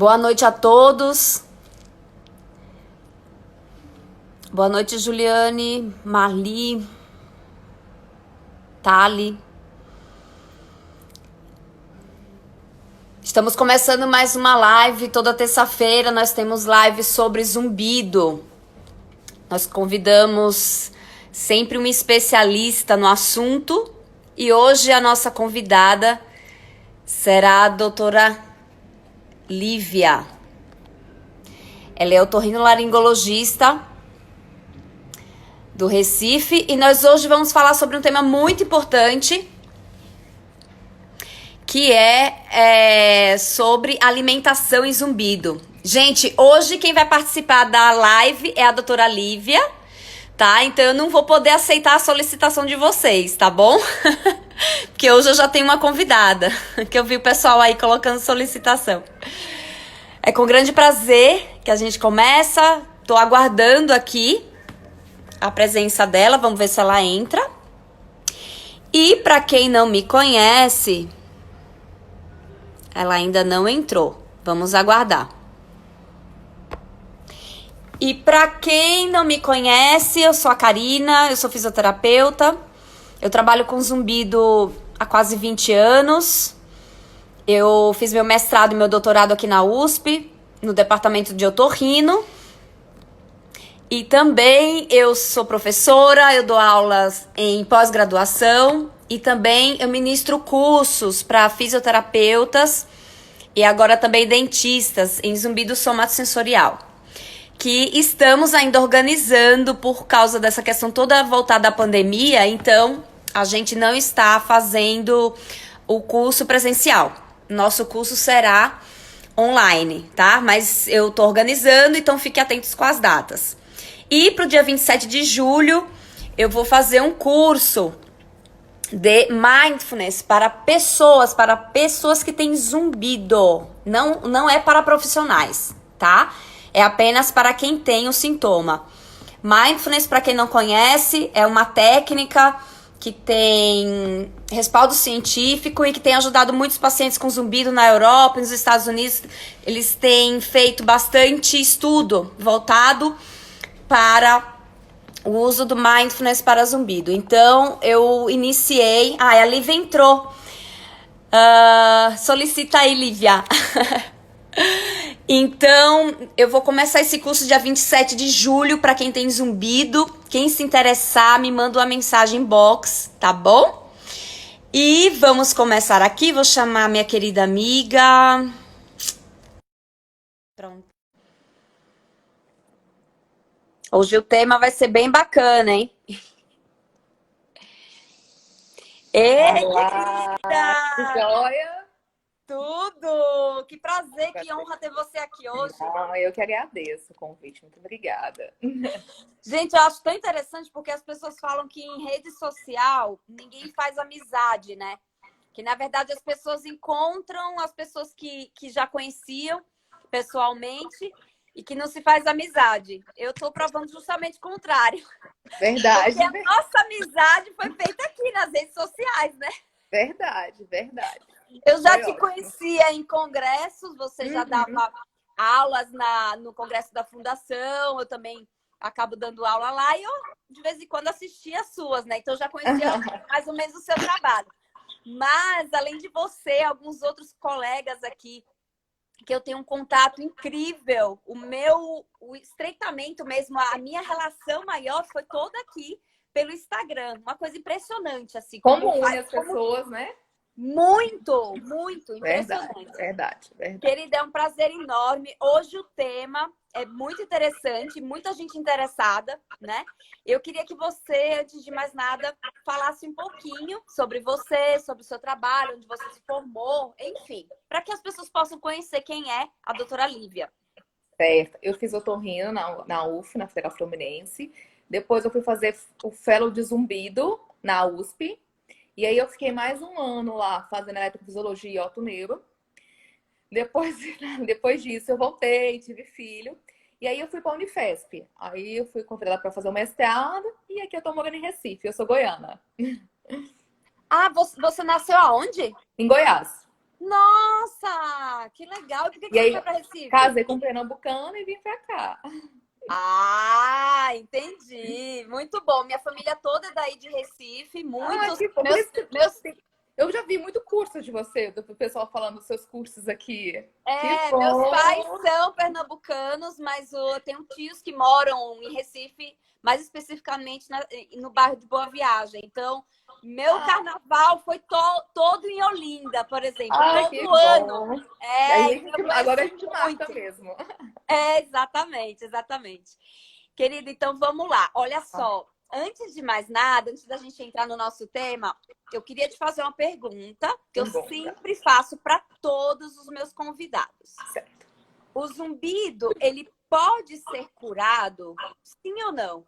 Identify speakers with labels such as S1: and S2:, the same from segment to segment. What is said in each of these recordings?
S1: Boa noite a todos. Boa noite, Juliane, Marli, Tali. Estamos começando mais uma live. Toda terça-feira nós temos live sobre zumbido. Nós convidamos sempre um especialista no assunto e hoje a nossa convidada será a doutora Lívia. Ela é otorrinolaringologista do Recife e nós hoje vamos falar sobre um tema muito importante que é sobre alimentação e zumbido. Gente, hoje quem vai participar da live é a doutora Lívia, tá? Então eu não vou poder aceitar a solicitação de vocês, tá bom? Porque hoje eu já tenho uma convidada, que eu vi o pessoal aí colocando solicitação. É com grande prazer que a gente começa. Tô aguardando aqui a presença dela, vamos ver se ela entra. E para quem não me conhece, ela ainda não entrou. Vamos aguardar. E para quem não me conhece, eu sou a Karina, eu sou fisioterapeuta. Eu trabalho com zumbido há quase 20 anos. Eu fiz meu mestrado e meu doutorado aqui na USP, no departamento de otorrino. E também eu sou professora, eu dou aulas em pós-graduação e também eu ministro cursos para fisioterapeutas e agora também dentistas em zumbido somatosensorial, que estamos ainda organizando por causa dessa questão toda voltada à pandemia, então a gente não está fazendo o curso presencial. Nosso curso será online, tá? Mas eu tô organizando, então fiquem atentos com as datas. E pro dia 27 de julho, eu vou fazer um curso de mindfulness para pessoas que têm zumbido. Não é para profissionais, tá? É apenas para quem tem o sintoma. Mindfulness, para quem não conhece, é uma técnica que tem respaldo científico e que tem ajudado muitos pacientes com zumbido na Europa e nos Estados Unidos. Eles têm feito bastante estudo voltado para o uso do mindfulness para zumbido. Então, eu iniciei... a Lívia entrou. Solicita aí, Lívia. Então, eu vou começar esse curso dia 27 de julho para quem tem zumbido. Quem se interessar, me manda uma mensagem inbox, tá bom? E vamos começar aqui. Vou chamar minha querida amiga. Pronto. Hoje o tema vai ser bem bacana, hein? Ei,
S2: Olá, que
S1: querida!
S2: joia!
S1: Tudo! Que prazer, que honra ter você aqui hoje.
S2: Não, eu que agradeço o convite, muito obrigada.
S1: Gente, eu acho tão interessante porque as pessoas falam que em rede social ninguém faz amizade, né? Que na verdade as pessoas encontram as pessoas que já conheciam pessoalmente e que não se faz amizade. Eu tô provando justamente o contrário.
S2: Verdade,
S1: Porque a nossa amizade foi feita aqui nas redes sociais, né?
S2: verdade, verdade.
S1: Eu já
S2: Foi
S1: te
S2: ótimo.
S1: conhecia em congressos, você já dava aulas no congresso da fundação, eu também acabo dando aula lá e eu de vez em quando assistia as suas, né? Então eu já conhecia mais ou menos o seu trabalho. Mas, além de você, alguns outros colegas aqui que eu tenho um contato incrível, o estreitamento mesmo, a minha relação maior foi toda aqui pelo Instagram. Uma coisa impressionante, assim.
S2: Como une as pessoas, né?
S1: Muito, muito
S2: Verdade,
S1: impressionante.
S2: verdade, verdade.
S1: Querida, é um prazer enorme. Hoje o tema é muito interessante, muita gente interessada, né? Eu queria que você, antes de mais nada, falasse um pouquinho sobre você, sobre o seu trabalho, onde você se formou, enfim, para que as pessoas possam conhecer quem é a doutora Lívia.
S2: Certo. Eu fiz otorrino na UF, na Federal Fluminense. Depois eu fui fazer o Fellow de Zumbido na USP. E aí eu fiquei mais um ano lá fazendo eletrofisiologia e otoneuro. Depois disso eu voltei, tive filho. E aí eu fui para a Unifesp. Aí eu fui convidada para fazer o mestrado. E aqui eu tô morando em Recife, eu sou goiana.
S1: Ah, você nasceu aonde?
S2: Em Goiás.
S1: Nossa, que legal. E por que
S2: E
S1: você foi
S2: aí,
S1: para Recife?
S2: casei com um pernambucano e vim pra cá.
S1: Ah, entendi. Muito bom. Minha família toda é daí de Recife.
S2: Ah,
S1: Muitos
S2: que bom. Por
S1: meus,
S2: isso que
S1: meus,
S2: eu já vi muito curso de você, do pessoal falando dos seus cursos aqui. Que
S1: meus pais
S2: bom!
S1: são pernambucanos, mas eu tenho tios que moram em Recife, mais especificamente no bairro de Boa Viagem. Então, meu
S2: Ah,
S1: carnaval foi todo em Olinda, por exemplo,
S2: que
S1: todo ano.
S2: bom! E aí,
S1: Então eu
S2: agora a
S1: conheço
S2: gente marca
S1: muito.
S2: mesmo.
S1: Exatamente, exatamente. Querido, então vamos lá. Olha só, antes de mais nada, antes da gente entrar no nosso tema, eu queria te fazer uma pergunta que eu
S2: Bom,
S1: sempre faço para todos os meus convidados.
S2: certo.
S1: O zumbido, ele pode ser curado? Sim ou não?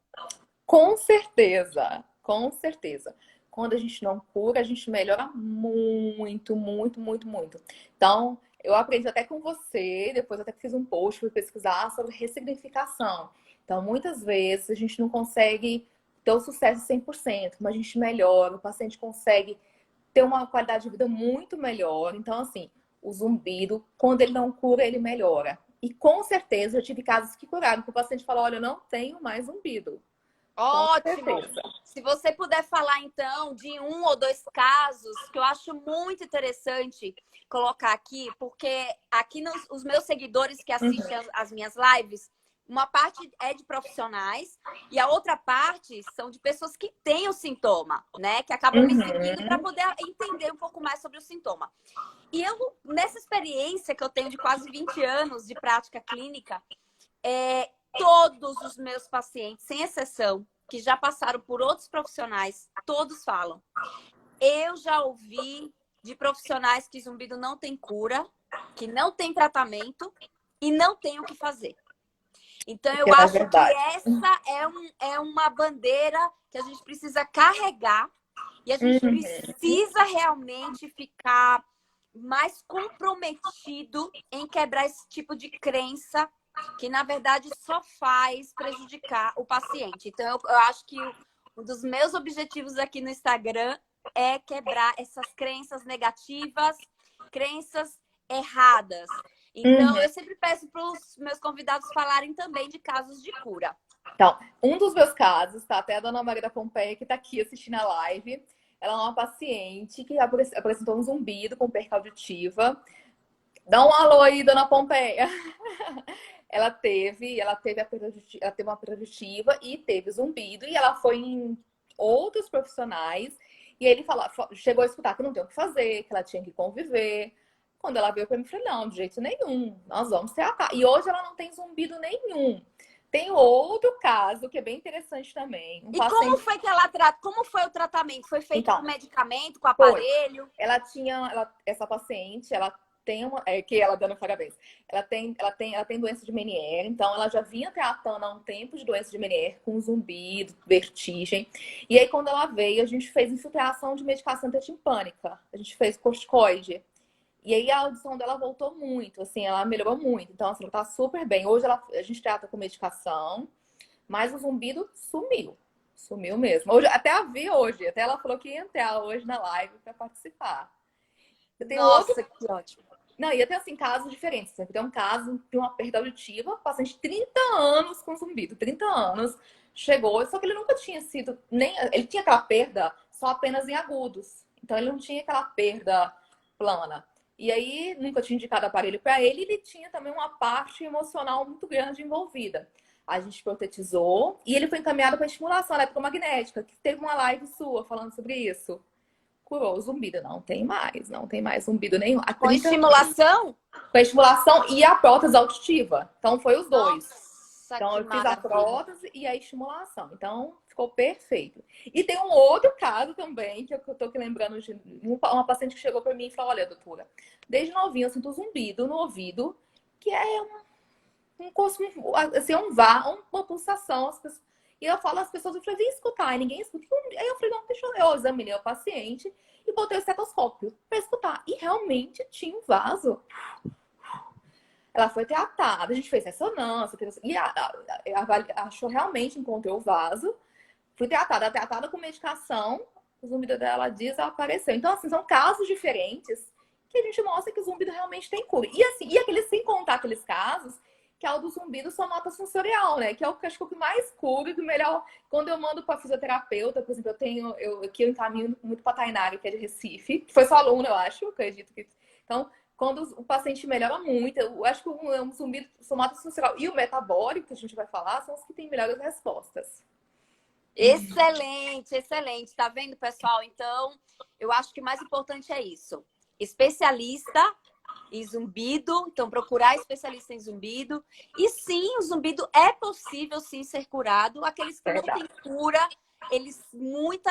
S2: Com certeza, com certeza. Quando a gente não cura, a gente melhora muito, muito, muito, muito. Então, eu aprendi até com você, depois até fiz um post, fui pesquisar sobre ressignificação. Então, muitas vezes a gente não consegue ter o sucesso 100%, mas a gente melhora, o paciente consegue ter uma qualidade de vida muito melhor. Então, assim, o zumbido, quando ele não cura, ele melhora. E com certeza eu tive casos que curaram, que o paciente falou: olha, eu não tenho mais zumbido. Com
S1: Ótimo!
S2: certeza.
S1: Se você puder falar, então, de um ou dois casos que eu acho muito interessante colocar aqui, porque aqui os meus seguidores que assistem
S2: Uhum.
S1: as minhas lives, uma parte é de profissionais e a outra parte são de pessoas que têm o sintoma, né? Que acabam me seguindo para
S2: Uhum.
S1: poder entender um pouco mais sobre o sintoma. E eu, nessa experiência que eu tenho de quase 20 anos de prática clínica, todos os meus pacientes, sem exceção, que já passaram por outros profissionais, todos falam. Eu já ouvi de profissionais que zumbido não tem cura, que não tem tratamento e não tem o que fazer. Então, eu
S2: É
S1: acho que
S2: verdade.
S1: essa é uma bandeira que a gente precisa carregar e a gente
S2: Uhum.
S1: precisa realmente ficar mais comprometido em quebrar esse tipo de crença que, na verdade, só faz prejudicar o paciente. Então, eu acho que um dos meus objetivos aqui no Instagram é quebrar essas crenças negativas, crenças erradas. Então,
S2: Uhum.
S1: eu sempre peço para os meus convidados falarem também de casos de cura.
S2: Então, um dos meus casos, tá? Até a dona Maria da Pompeia, que tá aqui assistindo a live. Ela é uma paciente que apresentou um zumbido com perca auditiva. Dá um alô aí, dona Pompeia. Ela teve uma perda auditiva e teve zumbido. E ela foi em outros profissionais. E ele chegou a escutar que não tem o que fazer, que ela tinha que conviver. Quando ela veio para mim, eu falei: não, de jeito nenhum, nós vamos tratar. E hoje ela não tem zumbido nenhum. Tem outro caso que é bem interessante também. Um
S1: E como
S2: paciente.
S1: foi que como foi o tratamento? Foi feito com
S2: Então,
S1: medicamento, com
S2: foi.
S1: aparelho?
S2: Essa paciente, ela tem que ela dando parabéns. Ela tem doença de Meniere, então ela já vinha tratando há um tempo de doença de Meniere com zumbido, vertigem. E aí quando ela veio, a gente fez infiltração de medicação antitimpânica. A gente fez corticoide. E aí a audição dela voltou muito, assim, ela melhorou muito. Então, assim, ela tá super bem. Hoje a gente trata com medicação, mas o zumbido sumiu. Sumiu mesmo. Hoje, até a vi hoje, até ela falou que ia entrar hoje na live para participar. Eu tenho outro.
S1: Nossa, que ótimo.
S2: Não, ia ter assim, casos diferentes. Sempre tem um caso de uma perda auditiva, paciente de 30 anos com zumbido, 30 anos, chegou, só que ele nunca tinha sido nem. Ele tinha aquela perda só apenas em agudos. Então ele não tinha aquela perda plana. E aí nunca tinha indicado aparelho para ele, ele tinha também uma parte emocional muito grande envolvida. A gente protetizou e ele foi encaminhado para estimulação eletromagnética, que teve uma live sua falando sobre isso. Curou o zumbido, não tem mais zumbido nenhum. Há
S1: Com
S2: 30 anos.
S1: estimulação?
S2: Com a estimulação e a prótese auditiva. Então foi os dois.
S1: Nossa,
S2: Então
S1: que
S2: eu fiz a
S1: maravilha.
S2: prótese e a estimulação. Então ficou perfeito. E tem um outro caso também, que eu tô aqui lembrando de uma paciente que chegou para mim e falou: olha, doutora, desde novinha eu sinto zumbido no ouvido, que é assim, uma pulsação. E eu falo às pessoas, eu falei: vem escutar, e ninguém escuta. Aí eu falei: não, deixa eu examinei o paciente e botei o estetoscópio para escutar. E realmente tinha um vaso. Ela foi tratada, a gente fez ressonância e achou realmente, encontrou o vaso. Fui tratada com medicação, o zumbido dela desapareceu. Então, assim, são casos diferentes que a gente mostra que o zumbido realmente tem cura. E assim, sem contar aqueles casos que é o do zumbido somatosensorial, né? Que é o que eu acho que é o que mais cura e o melhor. Quando eu mando para fisioterapeuta, por exemplo, aqui eu encaminho muito para Tainara, que é de Recife, que foi sua aluna, eu acho, acredito que. Então, quando o paciente melhora muito, eu acho que o zumbido somatosensorial e o metabólico, que a gente vai falar, são os que têm melhores respostas.
S1: Excelente, excelente. Tá vendo, pessoal? Então, eu acho que o mais importante é isso. Especialista em zumbido, então procurar especialista em zumbido. E sim, o zumbido é possível sim ser curado. Aqueles que não têm cura,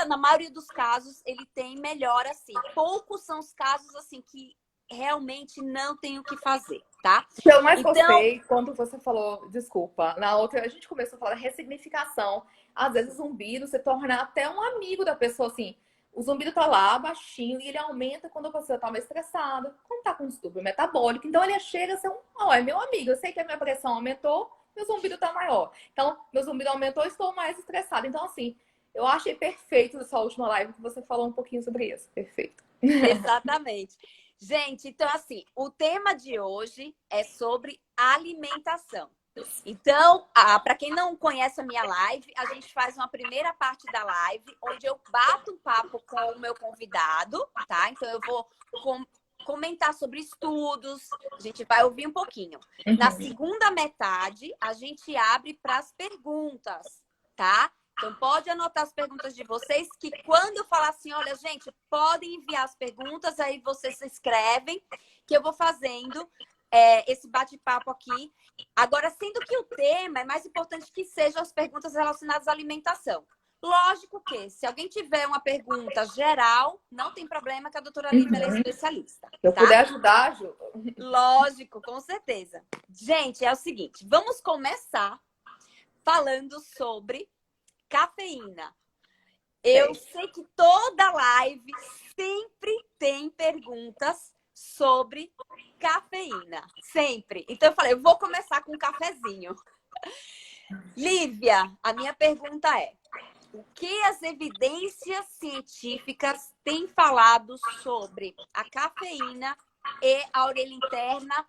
S1: na maioria dos casos, ele tem melhora sim. Poucos são os casos assim que realmente não tem o que fazer, tá?
S2: O que eu mais gostei quando você falou, desculpa, na outra a gente começou a falar da ressignificação. Às vezes o zumbido se torna até um amigo da pessoa, assim. O zumbido tá lá, baixinho, e ele aumenta quando a pessoa tá mais estressada, quando tá com distúrbio metabólico. Então ele chega a ser é meu amigo. Eu sei que a minha pressão aumentou, meu zumbido tá maior. Então, meu zumbido aumentou, estou mais estressada. Então, assim, eu achei perfeito essa última live que você falou um pouquinho sobre isso. Perfeito.
S1: Exatamente. Gente, então assim, o tema de hoje é sobre alimentação. Então, para quem não conhece a minha live, a gente faz uma primeira parte da live onde eu bato um papo com o meu convidado, tá? Então eu vou comentar sobre estudos, a gente vai ouvir um pouquinho. Na segunda metade, a gente abre para as perguntas, tá? Então pode anotar as perguntas de vocês, que quando eu falar assim, olha, gente, podem enviar as perguntas, aí vocês se inscrevem, que eu vou fazendo esse bate-papo aqui. Agora, sendo que o tema é mais importante que sejam as perguntas relacionadas à alimentação. Lógico que, se alguém tiver uma pergunta geral, não tem problema, que a doutora Lívia é especialista.
S2: Se eu puder ajudar, ajuda.
S1: Lógico, com certeza. Gente, é o seguinte, vamos começar falando sobre cafeína. Eu sei que toda live sempre tem perguntas sobre cafeína. Sempre. Então eu falei, eu vou começar com um cafezinho. Lívia, a minha pergunta é: o que as evidências científicas têm falado sobre a cafeína e a orelha interna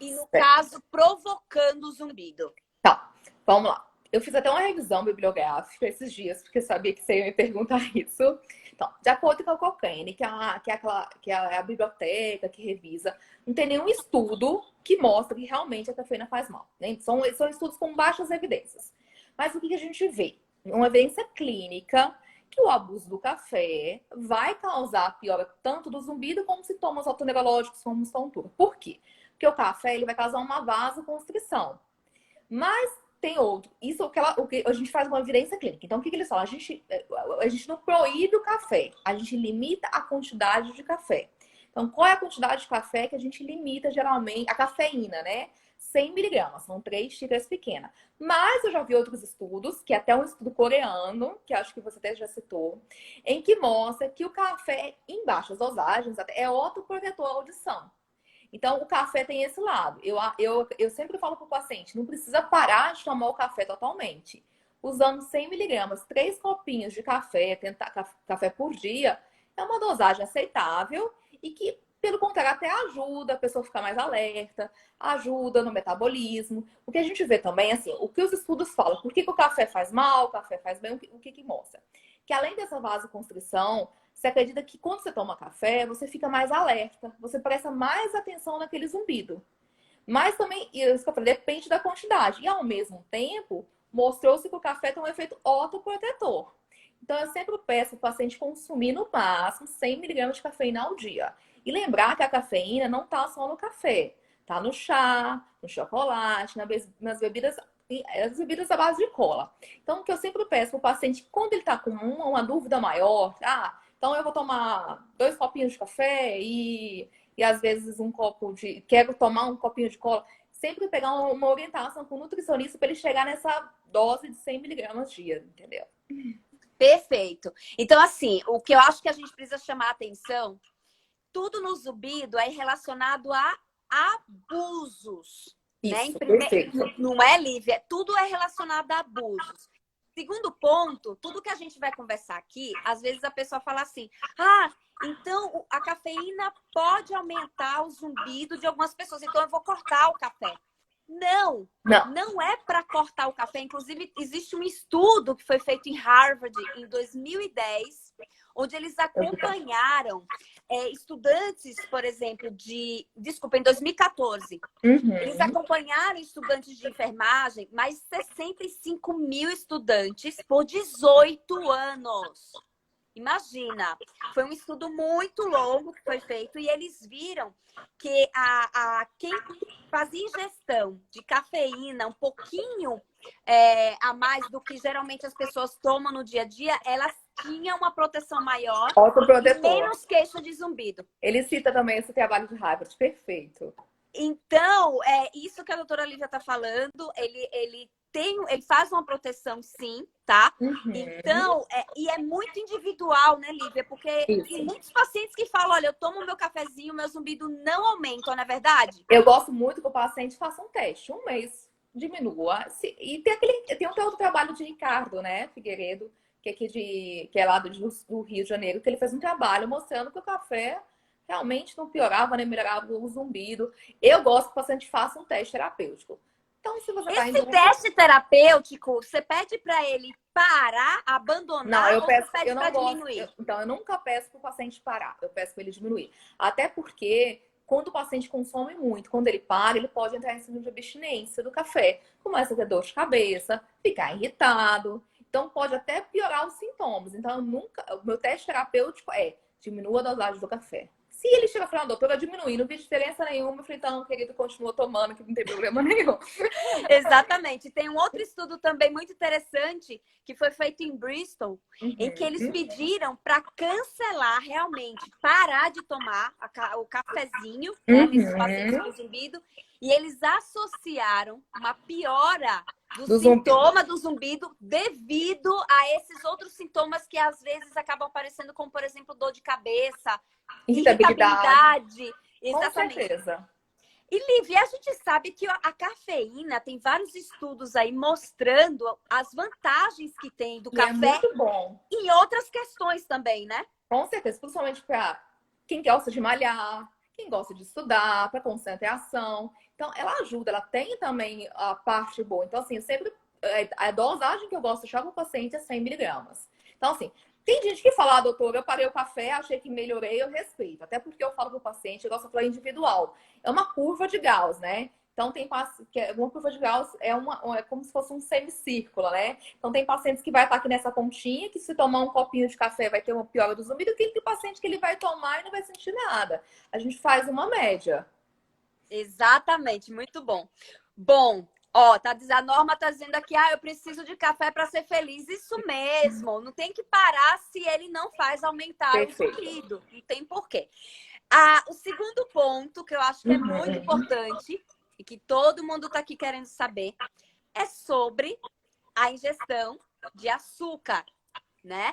S1: e, no caso, provocando o zumbido?
S2: Tá, vamos lá. Eu fiz até uma revisão bibliográfica esses dias, porque eu sabia que você ia me perguntar isso. Então, de acordo com a Cochrane, que é a biblioteca que revisa, não tem nenhum estudo que mostra que realmente a cafeína faz mal, né? São estudos com baixas evidências. Mas o que a gente vê? Uma evidência clínica que o abuso do café vai causar piora tanto do zumbido como sintomas autoneurológicos, como tontura. Por quê? Porque o café ele vai causar uma vasoconstrição. Mas tem outro. Isso o que a gente faz uma evidência clínica. Então, o que eles falam? A gente não proíbe o café, a gente limita a quantidade de café. Então, qual é a quantidade de café que a gente limita geralmente? A cafeína, né? 100 miligramas, são 3 xícaras pequenas. Mas eu já vi outros estudos, que é até um estudo coreano, que acho que você até já citou, em que mostra que o café em baixas dosagens é autoprotetor à audição. Então, o café tem esse lado. Eu sempre falo para o paciente, não precisa parar de tomar o café totalmente. Usando 100 miligramas, 3 copinhos de café, café por dia, é uma dosagem aceitável e que, pelo contrário, até ajuda a pessoa a ficar mais alerta, ajuda no metabolismo. O que a gente vê também, assim, o que os estudos falam, por que o café faz mal, o café faz bem, o que mostra? Que além dessa vasoconstrição, você acredita que quando você toma café, você fica mais alerta, você presta mais atenção naquele zumbido. Mas também, isso que eu falei, depende da quantidade. E ao mesmo tempo, mostrou-se que o café tem um efeito autoprotetor. Então, eu sempre peço o paciente consumir no máximo 100 miligramas de cafeína ao dia. E lembrar que a cafeína não está só no café. Está no chá, no chocolate, nas bebidas, as bebidas à base de cola. Então, o que eu sempre peço para o paciente, quando ele está com uma dúvida maior, então eu vou tomar 2 copinhos de café e às vezes quero tomar um copinho de cola. Sempre pegar uma orientação com o nutricionista para ele chegar nessa dose de 100 miligramas dia, entendeu?
S1: Perfeito. Então, assim, o que eu acho que a gente precisa chamar a atenção, tudo no zumbido é relacionado a abusos.
S2: Isso,
S1: né? Não é, Lívia? Tudo é relacionado a abusos. segundo ponto, tudo que a gente vai conversar aqui, às vezes a pessoa fala assim, ah, então a cafeína pode aumentar o zumbido de algumas pessoas, então eu vou cortar o café. Não,
S2: Não.
S1: não é para cortar o café. Inclusive, existe um estudo que foi feito em Harvard em 2010, onde eles acompanharam estudantes, por exemplo, desculpa, em 2014. Eles acompanharam estudantes de enfermagem, mais 65 mil estudantes por 18 anos. Imagina, foi um estudo muito longo que foi feito e eles viram que quem fazia ingestão de cafeína um pouquinho a mais do que geralmente as pessoas tomam no dia a dia, elas tinham uma proteção maior e menos queixa de zumbido.
S2: Ele cita também esse trabalho de Harvard, perfeito.
S1: Então, isso que a doutora Lívia está falando, ele faz uma proteção, sim, tá? Então, e é muito individual, né, Lívia? Porque tem muitos pacientes que falam, olha, eu tomo meu cafezinho, meu zumbido não aumenta, não é verdade?
S2: Eu gosto muito que o paciente faça um teste, um mês, diminua. E tem um outro trabalho de Ricardo, né, Figueiredo, que é lá do Rio de Janeiro, que ele fez um trabalho mostrando que o café realmente não piorava, nem melhorava o zumbido. Eu gosto que o paciente faça um teste terapêutico. Então, se você
S1: esse teste terapêutico, você pede para ele parar, abandonar,
S2: não,
S1: ou você pede para diminuir?
S2: Então, eu nunca peço para o paciente parar, eu peço para ele diminuir. Até porque, quando o paciente consome muito, quando ele para, ele pode entrar em síndrome de abstinência do café. Começa a ter dor de cabeça, ficar irritado. Então, pode até piorar os sintomas. Então, o meu teste terapêutico é diminua a dosagem do café. Se ele chega e fala, doutora, diminuir, não vi diferença nenhuma, eu falei, então, querido, continua tomando, que não tem problema nenhum.
S1: Exatamente. Tem um outro estudo também muito interessante, que foi feito em Bristol, em que eles pediram para cancelar realmente, parar de tomar o cafezinho, né, nesses pacientes com zumbido, e eles associaram uma piora do sintoma do zumbido devido a esses outros sintomas que às vezes acabam aparecendo, como, por exemplo, dor de cabeça, irritabilidade. Exatamente.
S2: Com certeza.
S1: E, Lívia, a gente sabe que a cafeína tem vários estudos aí mostrando as vantagens que tem do café.
S2: É muito bom.
S1: E outras questões também, né?
S2: Com certeza, principalmente para quem gosta de malhar, quem gosta de estudar, para concentração. Então, ela ajuda, ela tem também a parte boa. Então, assim, sempre a dosagem que eu gosto de deixar com o paciente é 100 miligramas. Então, assim, tem gente que fala, doutora, eu parei o café, achei que melhorei, eu respeito. Até porque eu falo para o paciente, eu gosto de falar individual. É uma curva de Gauss, né? Então, uma curva de Gauss é como se fosse um semicírculo, né? Então, tem pacientes que vai estar aqui nessa pontinha, que se tomar um copinho de café vai ter uma piora do zumbido, e tem paciente que ele vai tomar e não vai sentir nada. A gente faz uma média.
S1: Exatamente, muito bom. Bom, ó, a Norma tá dizendo aqui, eu preciso de café para ser feliz. Isso mesmo, não tem que parar se ele não faz aumentar o zumbido. Não tem porquê. O segundo ponto, que eu acho que é muito importante, e que todo mundo tá aqui querendo saber, é sobre a ingestão de açúcar, né?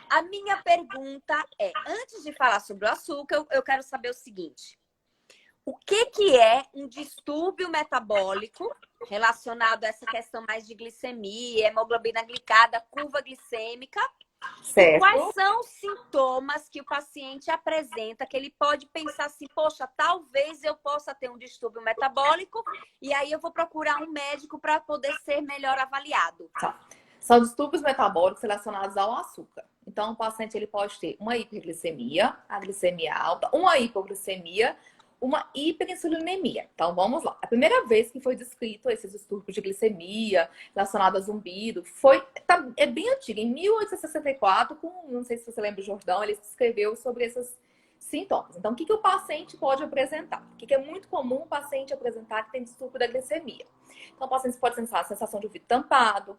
S1: A minha pergunta é, antes de falar sobre o açúcar, eu quero saber o seguinte. O que é um distúrbio metabólico relacionado a essa questão mais de glicemia, hemoglobina glicada, curva glicêmica?
S2: Certo.
S1: E quais são os sintomas que o paciente apresenta, que ele pode pensar assim, poxa, talvez eu possa ter um distúrbio metabólico e aí eu vou procurar um médico para poder ser melhor avaliado.
S2: Tá. São distúrbios metabólicos relacionados ao açúcar. Então, o paciente ele pode ter uma hiperglicemia, a glicemia alta, uma hipoglicemia, uma hiperinsulinemia. Então, vamos lá. A primeira vez que foi descrito esses distúrbios de glicemia relacionados a zumbido é bem antigo, em 1864, não sei se você lembra, o Jordão, ele escreveu sobre esses sintomas. Então, o que o paciente pode apresentar? O que é muito comum o paciente apresentar que tem distúrbio da glicemia? Então, o paciente pode sentir a sensação de ouvido tampado,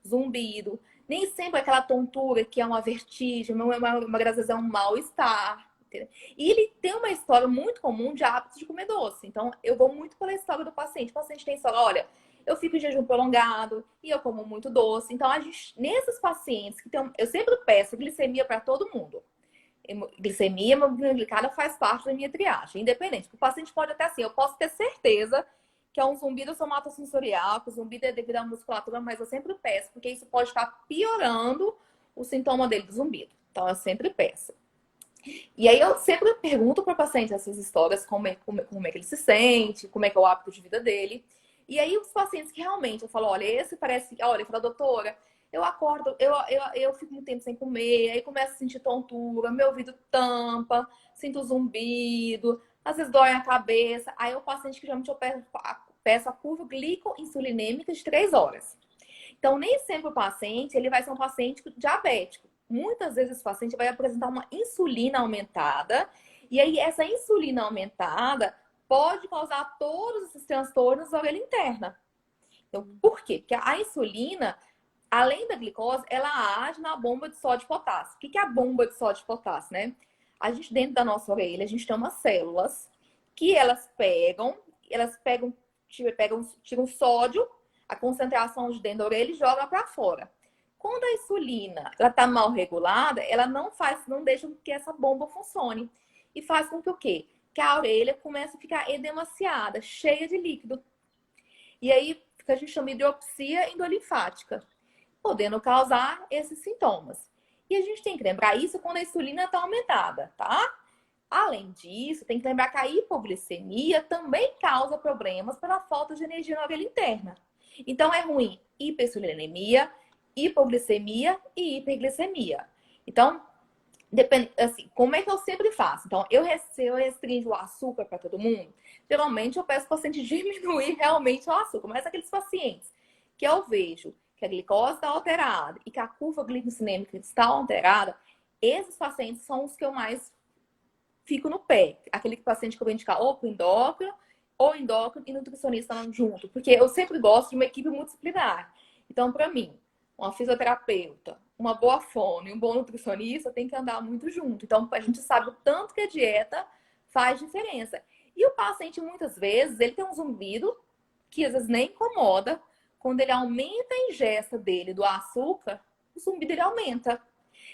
S2: zumbido, nem sempre aquela tontura que é uma vertigem, às vezes é um mal-estar. E ele tem uma história muito comum de hábitos de comer doce. Então, eu vou muito pela história do paciente. O paciente tem história, olha, eu fico em jejum prolongado e eu como muito doce. Então, nesses pacientes que tem, eu sempre peço glicemia para todo mundo. Glicemia, hemoglobina glicada faz parte da minha triagem, independente. O paciente pode até assim, eu posso ter certeza que que é um zumbido somatosensorial, que o zumbido é devido à musculatura, mas eu sempre peço, porque isso pode estar piorando o sintoma dele do zumbido. Então, eu sempre peço. E aí, eu sempre pergunto para o paciente essas histórias, como é que ele se sente, como é que é o hábito de vida dele. E aí, os pacientes que realmente eu falo, olha, esse parece... Olha, eu falo, doutora, eu acordo, eu fico muito tempo sem comer, aí começo a sentir tontura, meu ouvido tampa, sinto zumbido, às vezes dói a cabeça. Aí o paciente que geralmente eu peço a curva glicoinsulinêmica de 3 horas. Então, nem sempre o paciente ele vai ser um paciente diabético. Muitas vezes esse paciente vai apresentar uma insulina aumentada. E aí, essa insulina aumentada pode causar todos esses transtornos da orelha interna. Então, por quê? Porque a insulina, além da glicose, ela age na bomba de sódio e potássio. O que é a bomba de sódio e potássio, né? A gente, dentro da nossa orelha, a gente tem umas células que tiram sódio, a concentração de dentro da orelha e joga para fora. Quando a insulina ela está mal regulada, ela não deixa que essa bomba funcione. E faz com que o quê? Que a orelha comece a ficar edemaciada, cheia de líquido. E aí, que a gente chama de hidropsia endolinfática, podendo causar esses sintomas. E a gente tem que lembrar isso quando a insulina está aumentada, tá? Além disso, tem que lembrar que a hipoglicemia também causa problemas pela falta de energia na orelha interna. Então, é ruim hiperinsulinemia, hipoglicemia e hiperglicemia. Então, depende, assim, como é que eu sempre faço? Então, eu restringo o açúcar para todo mundo. Geralmente, eu peço para o paciente diminuir realmente o açúcar. Mas aqueles pacientes que eu vejo que a glicose está alterada e que a curva glicemia está alterada, esses pacientes são os que eu mais fico no pé. Aquele paciente que eu vou indicar ou para endócrino, ou endócrino e nutricionista junto. Porque eu sempre gosto de uma equipe multidisciplinar. Então, para mim, uma fisioterapeuta, uma boa fono e um bom nutricionista tem que andar muito junto. Então, a gente sabe o tanto que a dieta faz diferença. E o paciente, muitas vezes, ele tem um zumbido que às vezes nem incomoda. Quando ele aumenta a ingesta dele do açúcar, o zumbido dele aumenta.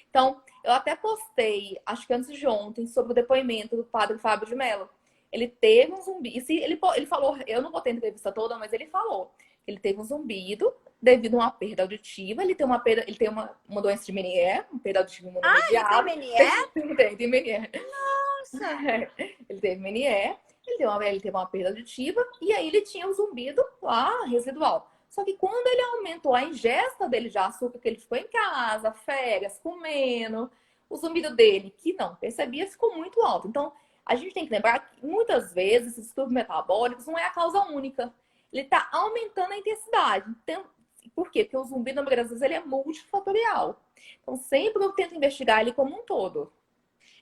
S2: Então, eu até postei, acho que antes de ontem, sobre o depoimento do padre Fábio de Mello. Ele teve um zumbido. Ele falou, eu não botei a entrevista toda, mas ele falou. Ele teve um zumbido devido a uma perda auditiva. Ele tem uma doença de Meniere, uma perda auditiva imunomediada.
S1: Ele tem Meniere?
S2: Tem Meniere.
S1: Nossa!
S2: Ele teve Meniere, ele teve uma perda auditiva e aí ele tinha o zumbido lá residual. Só que quando ele aumentou a ingesta dele de açúcar, que ele ficou em casa, férias, comendo, o zumbido dele, que não percebia, ficou muito alto. Então, a gente tem que lembrar que muitas vezes esses distúrbios metabólicos não é a causa única. Ele está aumentando a intensidade. Então, por quê? Porque o zumbido, na maioria das vezes, ele é multifatorial. Então, sempre eu tento investigar ele como um todo.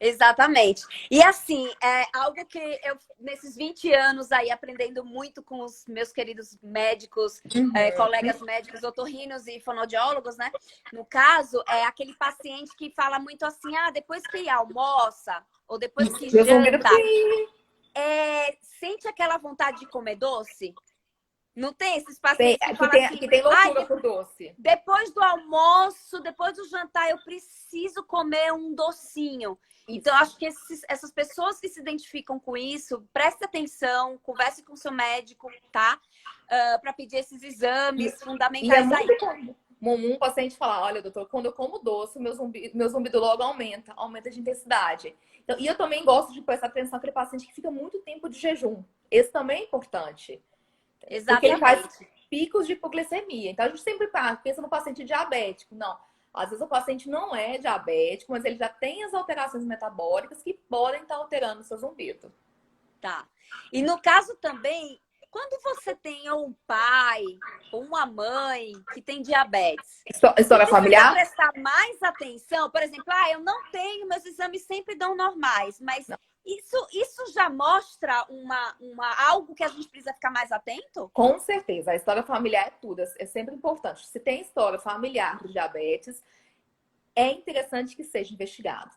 S1: Exatamente. E assim, é algo que eu, nesses 20 anos aí, aprendendo muito com os meus queridos médicos, colegas médicos, otorrinos e fonoaudiólogos, né? No caso, é aquele paciente que fala muito assim, depois que almoça, ou depois que janta, sente aquela vontade de comer doce? Não tem esses pacientes que falam assim...
S2: Que tem loucura por doce.
S1: Depois do almoço, depois do jantar, eu preciso comer um docinho. Isso. Então, acho que essas pessoas que se identificam com isso, preste atenção, converse com o seu médico, tá? Para pedir esses exames fundamentais
S2: aí. Comum o paciente falar, olha, doutor, quando eu como doce, meu zumbido logo aumenta de intensidade. Então, e eu também gosto de prestar atenção naquele paciente que fica muito tempo de jejum. Esse também é importante.
S1: Exatamente.
S2: Porque ele faz picos de hipoglicemia. Então, a gente sempre pensa no paciente diabético. Não. Às vezes o paciente não é diabético, mas ele já tem as alterações metabólicas que podem estar alterando o seu zumbido.
S1: Tá. E no caso também, quando você tem um pai ou uma mãe que tem diabetes,
S2: história familiar?
S1: Você prestar mais atenção, por exemplo, eu não tenho, meus exames sempre dão normais, mas isso já mostra algo que a gente precisa ficar mais atento?
S2: Com certeza, a história familiar é tudo, é sempre importante. Se tem história familiar de diabetes, é interessante que seja investigado.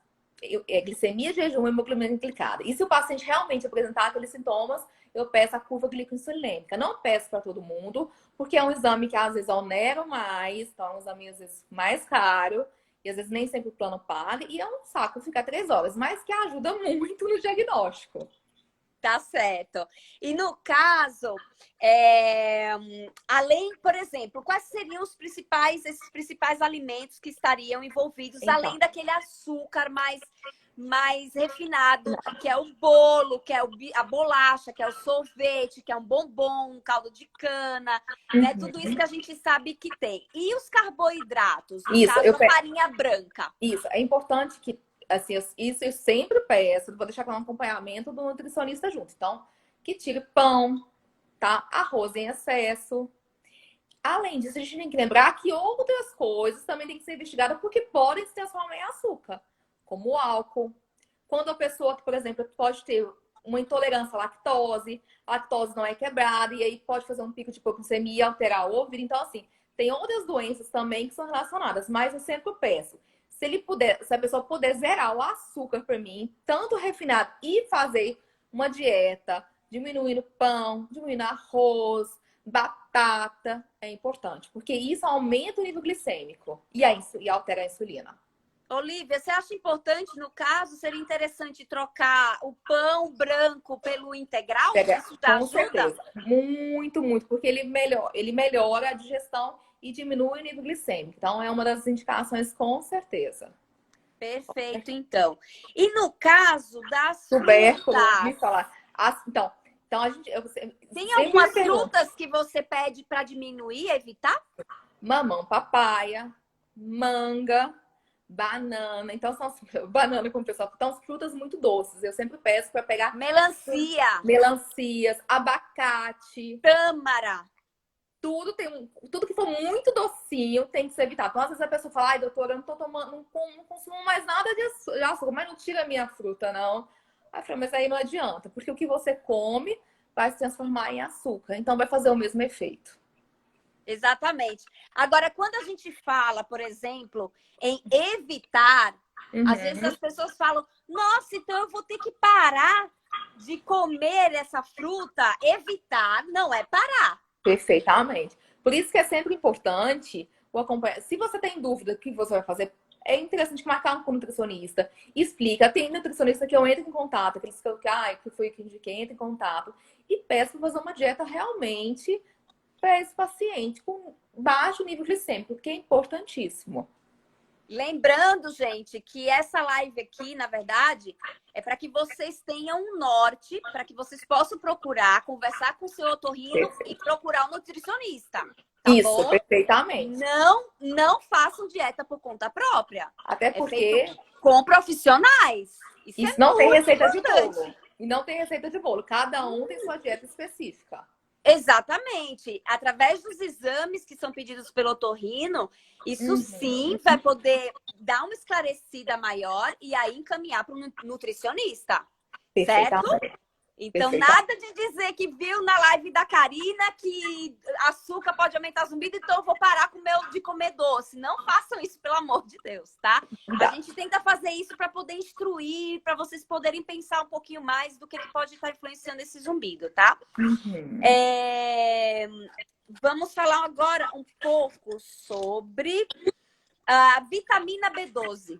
S2: Glicemia, jejum e hemoglicemia glicada. E se o paciente realmente apresentar aqueles sintomas, eu peço a curva glicoinsulêmica. Não peço para todo mundo, porque é um exame que às vezes onera mais, então é um exame às vezes mais caro, e às vezes nem sempre o plano paga, e é um saco ficar 3 horas, mas que ajuda muito no diagnóstico.
S1: Tá certo. E no caso, além, por exemplo, quais seriam esses principais alimentos que estariam envolvidos,
S2: Então,
S1: além daquele açúcar mais refinado, que é o bolo, que é a bolacha, que é o sorvete, que é um bombom, um caldo de cana, né? Tudo isso que a gente sabe que tem. E os carboidratos, no
S2: isso,
S1: caso, a farinha branca.
S2: Isso, é importante que, assim, isso eu sempre peço, vou deixar com um acompanhamento do nutricionista junto. Então, que tire pão, tá? Arroz em excesso. Além disso, a gente tem que lembrar que outras coisas também têm que ser investigadas porque podem se transformar em açúcar, como o álcool. Quando a pessoa, por exemplo, pode ter uma intolerância à lactose, a lactose não é quebrada, e aí pode fazer um pico de hipoglicemia e alterar o ouvido. Então, assim, tem outras doenças também que são relacionadas, mas eu sempre peço. Se a pessoa puder zerar o açúcar para mim, tanto refinado, e fazer uma dieta, diminuindo pão, diminuindo arroz, batata, é importante, porque isso aumenta o nível glicêmico e altera a insulina.
S1: Olivia, você acha importante, no caso, seria interessante trocar o pão branco pelo integral? Isso
S2: Com
S1: ajuda?
S2: certeza. Muito, muito, porque ele melhora a digestão e diminui o nível glicêmico. Então, é uma das indicações, com certeza.
S1: Perfeito, então. E no caso das
S2: Tubérculo,
S1: frutas?
S2: me falar. Então a gente.
S1: Tem
S2: Sempre
S1: algumas
S2: me pergunto.
S1: frutas que você pede para diminuir, evitar?
S2: Mamão, papaya, manga, banana. Então, banana, como o pessoal. Então, frutas muito doces. Eu sempre peço para pegar
S1: Melancia,
S2: melancias, abacate.
S1: tâmara.
S2: Tudo que for muito docinho tem que ser evitado. Então, às vezes a pessoa fala, ai, doutora, eu não tô tomando, não consumo mais nada de açúcar, mas não tira a minha fruta, não. Aí eu falei, mas aí não adianta, porque o que você come vai se transformar em açúcar, então vai fazer o mesmo efeito.
S1: Exatamente. Agora, quando a gente fala, por exemplo, em evitar, às vezes as pessoas falam, nossa, então eu vou ter que parar de comer essa fruta. Evitar não é parar.
S2: Perfeitamente. Por isso que é sempre importante o acompanhar. Se você tem dúvida do que você vai fazer, é interessante marcar com um nutricionista. Explica. Tem nutricionista que eu entro em contato, aqueles que foi que indiquei, entra em contato. E peço para fazer uma dieta realmente para esse paciente com baixo nível glicêmico, que é importantíssimo.
S1: Lembrando, gente, que essa live aqui, na verdade, é para que vocês tenham um norte, para que vocês possam procurar, conversar com o seu otorrino e procurar um nutricionista. Tá
S2: Isso,
S1: bom?
S2: perfeitamente.
S1: Não façam dieta por conta própria.
S2: Até porque
S1: com profissionais.
S2: Isso não tem receita de bolo. E não tem receita de bolo. Cada um tem sua dieta específica.
S1: Exatamente. Através dos exames que são pedidos pelo otorrino, isso sim vai poder dar uma esclarecida maior e aí encaminhar para um nutricionista. Certo? Então, nada de dizer que viu na live da Karina que açúcar pode aumentar zumbido, então eu vou parar de comer doce. Não façam isso, pelo amor de Deus, tá? A gente tenta fazer isso para poder instruir, para vocês poderem pensar um pouquinho mais do que pode estar influenciando esse zumbido, tá? Vamos falar agora um pouco sobre a vitamina B12.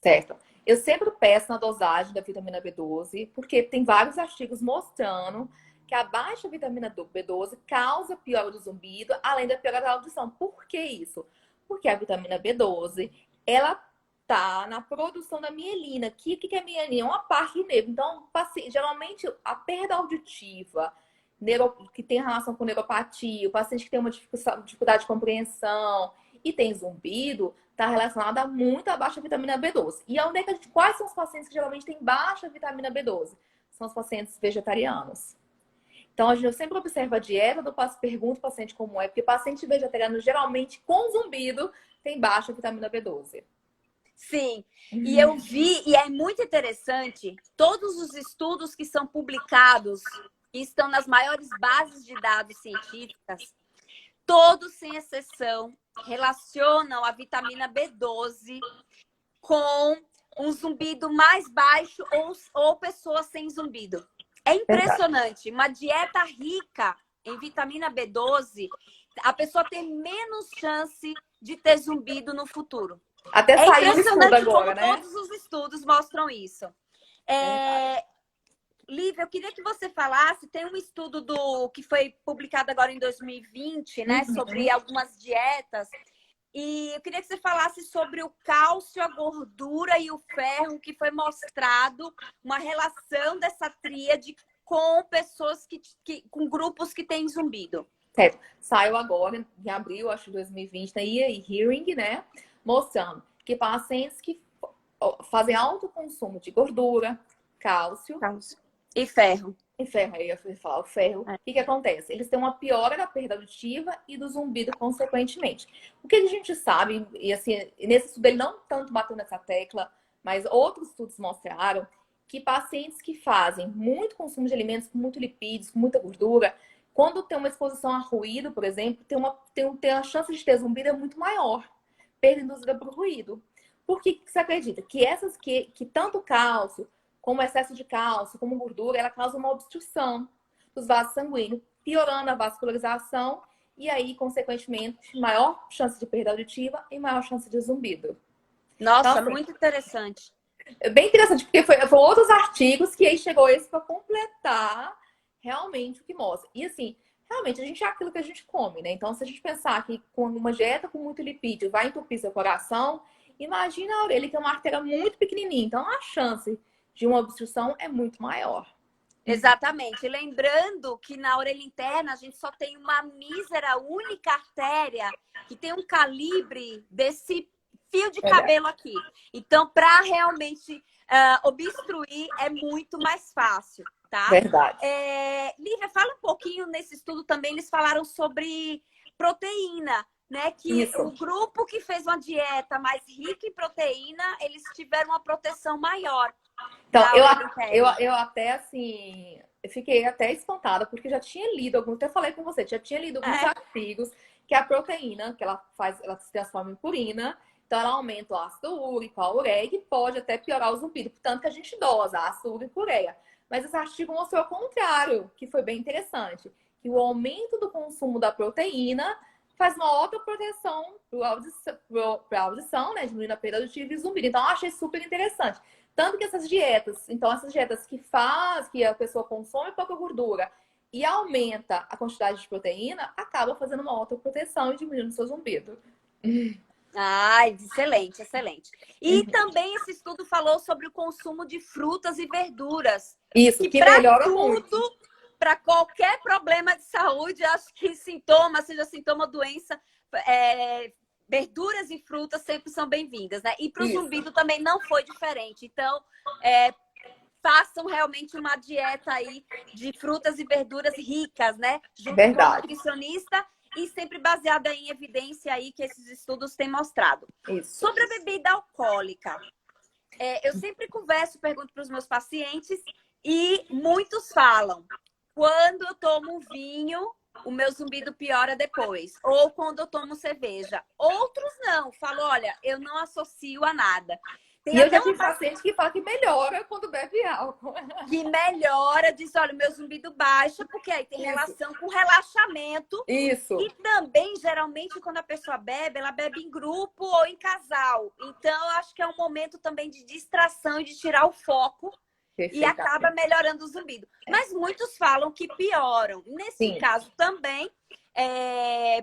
S2: Certo. Eu sempre peço na dosagem da vitamina B12, porque tem vários artigos mostrando que a baixa vitamina B12 causa piora do zumbido, além da piora da audição. Por que isso? Porque a vitamina B12, ela tá na produção da mielina. O que é mielina? É uma parte do nervo. Então, geralmente, a perda auditiva, que tem relação com neuropatia, o paciente que tem uma dificuldade de compreensão e tem zumbido, está relacionada muito à baixa vitamina B12. E quais são os pacientes que geralmente têm baixa vitamina B12? São os pacientes vegetarianos. Então, eu sempre observo a dieta do paciente, pergunto ao paciente como é, porque paciente vegetariano, geralmente, com zumbido, tem baixa vitamina B12.
S1: Sim, e eu vi, e é muito interessante, todos os estudos que são publicados, que estão nas maiores bases de dados científicas, todos, sem exceção, relacionam a vitamina B12 com um zumbido mais baixo ou pessoas sem zumbido. É impressionante. Uma dieta rica em vitamina B12, a pessoa tem menos chance de ter zumbido no futuro.
S2: Até saiu
S1: impressionante
S2: estudo agora,
S1: como todos os estudos mostram isso. Lívia, eu queria que você falasse, tem um estudo que foi publicado agora em 2020, né, sobre algumas dietas, e eu queria que você falasse sobre o cálcio, a gordura e o ferro, que foi mostrado uma relação dessa tríade com pessoas com grupos que têm zumbido.
S2: Certo. Saiu agora, em abril, acho, de 2020, na EA Hearing, né? Mostrando que pacientes que fazem alto consumo de gordura, cálcio
S1: e ferro.
S2: E ferro, aí eu ia falar o ferro. O que acontece? Eles têm uma piora da perda auditiva e do zumbido, consequentemente. O que a gente sabe, e assim, nesse estudo ele não tanto bateu nessa tecla, mas outros estudos mostraram que pacientes que fazem muito consumo de alimentos com muito lipídios, com muita gordura, quando tem uma exposição a ruído, por exemplo, tem a chance de ter zumbido é muito maior. Perda induzida por ruído. Por que você acredita? Que essas que tanto cálcio, como excesso de cálcio, como gordura, ela causa uma obstrução dos vasos sanguíneos, piorando a vascularização e aí, consequentemente, maior chance de perda auditiva e maior chance de zumbido.
S1: Nossa, então, muito interessante.
S2: É bem interessante, porque foram outros artigos que aí chegou esse para completar realmente o que mostra. E assim, realmente, a gente é aquilo que a gente come, né? Então, se a gente pensar que com uma dieta com muito lipídio vai entupir seu coração, imagina a orelha, que é uma artéria muito pequenininha. Então, a chance de uma obstrução é muito maior.
S1: Exatamente. Lembrando que na orelha interna a gente só tem uma mísera única artéria que tem um calibre desse fio de cabelo aqui. Então, para realmente obstruir é muito mais fácil, tá?
S2: Verdade.
S1: Lívia, fala um pouquinho nesse estudo também, eles falaram sobre proteína, né? Que o grupo que fez uma dieta mais rica em proteína, eles tiveram uma proteção maior.
S2: Então, eu até assim, eu fiquei até espantada, porque já tinha lido alguns, até falei com você, já tinha lido alguns artigos que a proteína, que ela se transforma em purina, então ela aumenta o ácido úrico, a ureia, e pode até piorar o zumbido, portanto que a gente dosa ácido úrico e ureia. Mas esse artigo mostrou o contrário, que foi bem interessante, que o aumento do consumo da proteína faz uma outra proteção para a audição, né, diminuindo a perda auditiva e zumbido. Então, eu achei super interessante. Tanto que essas dietas que a pessoa consome pouca gordura e aumenta a quantidade de proteína, acaba fazendo uma outra proteção e diminuindo o seu zumbido.
S1: Ai, excelente, excelente. E também esse estudo falou sobre o consumo de frutas e verduras.
S2: Isso, que melhora muito.
S1: Para qualquer problema de saúde, acho que seja sintoma ou doença, verduras e frutas sempre são bem-vindas, né? E para o zumbido também não foi diferente. Então, façam realmente uma dieta aí de frutas e verduras ricas, né? Junto com o nutricionista e sempre baseada em evidência aí que esses estudos têm mostrado.
S2: Isso.
S1: Sobre a bebida alcoólica, eu sempre pergunto para os meus pacientes e muitos falam: quando eu tomo vinho, o meu zumbido piora depois. Ou quando eu tomo cerveja. Outros não. Falam, olha, eu não associo a nada.
S2: E eu já tive paciente que fala que melhora quando bebe álcool.
S1: Que melhora, diz, olha, meu zumbido baixa, porque aí tem relação com relaxamento.
S2: Isso.
S1: E também, geralmente, quando a pessoa bebe, ela bebe em grupo ou em casal. Então, eu acho que é um momento também de distração e de tirar o foco. E acaba melhorando o zumbido. Mas muitos falam que pioram. Nesse caso também,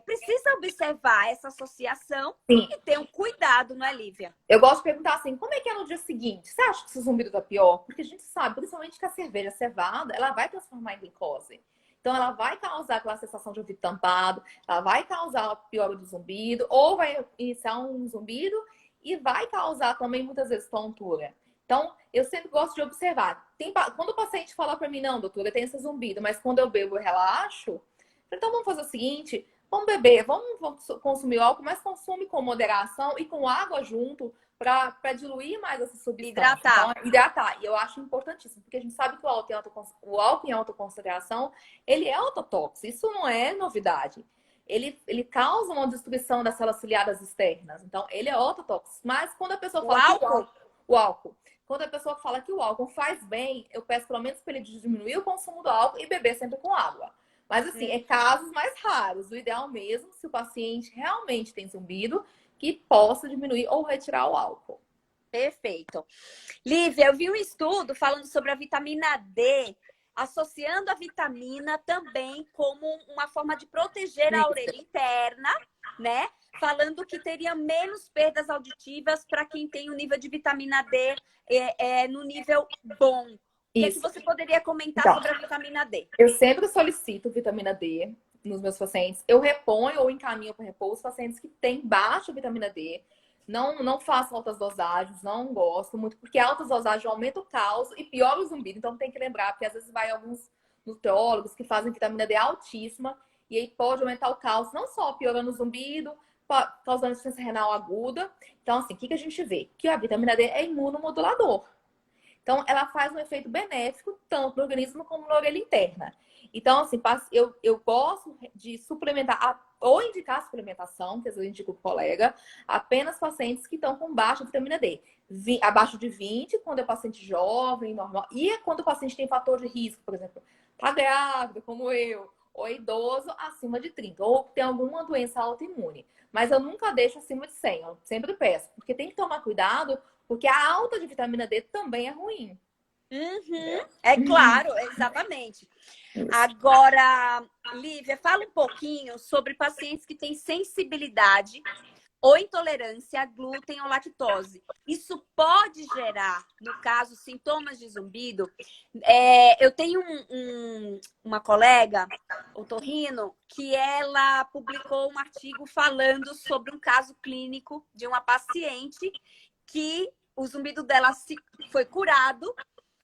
S1: precisa observar essa associação e ter um cuidado, não é, Lívia?
S2: Eu gosto de perguntar assim, como é que é no dia seguinte? Você acha que seu zumbido tá pior? Porque a gente sabe, principalmente que a cerveja cevada, ela vai transformar em glicose. Então, ela vai causar aquela sensação de ouvido tampado, ela vai causar piora do zumbido, ou vai iniciar um zumbido e vai causar também, muitas vezes, tontura. Então, eu sempre gosto de observar. Quando o paciente fala para mim, não, doutora, tem esse zumbido, mas quando eu bebo, eu relaxo. Então, vamos fazer o seguinte, vamos beber, vamos consumir álcool, mas consome com moderação e com água junto para diluir mais essa substância.
S1: Hidratar.
S2: Então, hidratar. E eu acho importantíssimo, porque a gente sabe que o álcool em alta concentração, ele é ototóxico. Isso não é novidade. Ele causa uma destruição das células ciliadas externas. Então, ele é ototóxico. Mas quando a pessoa fala o álcool. Quando a pessoa fala que o álcool faz bem, eu peço pelo menos para ele diminuir o consumo do álcool e beber sempre com água. Mas assim, é casos mais raros. O ideal mesmo, se o paciente realmente tem zumbido, que possa diminuir ou retirar o álcool.
S1: Perfeito. Lívia, eu vi um estudo falando sobre a vitamina D, associando a vitamina também como uma forma de proteger a orelha interna, né? Falando que teria menos perdas auditivas para quem tem o nível de vitamina D no nível bom. O que
S2: Isso.
S1: você poderia comentar
S2: Então,
S1: sobre a vitamina D?
S2: eu sempre solicito vitamina D nos meus pacientes. Eu reponho ou encaminho para repouso os pacientes que têm baixa vitamina D. Não faço altas dosagens, não gosto muito, porque altas dosagens aumentam o caos e piora o zumbido. Então tem que lembrar, porque às vezes vai alguns nutriólogos que fazem vitamina D altíssima e aí pode aumentar o caos, não só piorando o zumbido, causando insuficiência renal aguda. Então, assim, o que a gente vê? Que a vitamina D é imunomodulador. Então, ela faz um efeito benéfico tanto no organismo como na orelha interna. Então, assim, eu gosto de suplementar ou indicar a suplementação, que às vezes eu indico o colega, apenas pacientes que estão com baixa vitamina D. Abaixo de 20, quando é paciente jovem, normal. E quando o paciente tem fator de risco, por exemplo, tá grávida, como eu, ou é idoso, acima de 30, ou tem alguma doença autoimune. Mas eu nunca deixo acima de 100, eu sempre peço, porque tem que tomar cuidado, porque a alta de vitamina D também é ruim.
S1: É claro, exatamente. Agora, Lívia, fala um pouquinho sobre pacientes que têm sensibilidade ou intolerância a glúten ou lactose. Isso pode gerar, no caso, sintomas de zumbido. Eu tenho uma colega, otorrino, que ela publicou um artigo falando sobre um caso clínico de uma paciente que o zumbido dela foi curado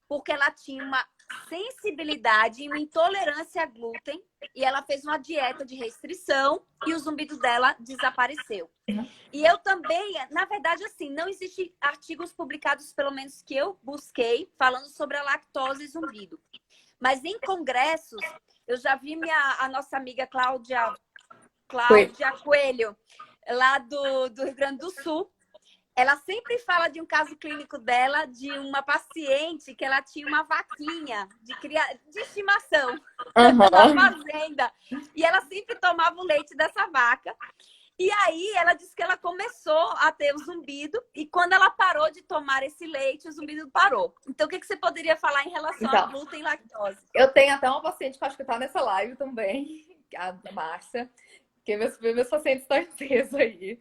S1: porque ela tinha uma sensibilidade e uma intolerância a glúten e ela fez uma dieta de restrição e o zumbido dela desapareceu. E eu também, na verdade, assim, não existem artigos publicados, pelo menos que eu busquei, falando sobre a lactose e zumbido. Mas em congressos, eu já vi a nossa amiga Cláudia Coelho, lá do Rio Grande do Sul. Ela sempre fala de um caso clínico dela, de uma paciente que ela tinha uma vaquinha de estimação na fazenda. E ela sempre tomava o leite dessa vaca. E aí ela disse que ela começou a ter o zumbido. E quando ela parou de tomar esse leite, o zumbido parou. Então, o que você poderia falar em relação a glúten e lactose?
S2: Eu tenho até uma paciente que acho que está nessa live também, a Márcia, que meus pacientes estão em peso aí.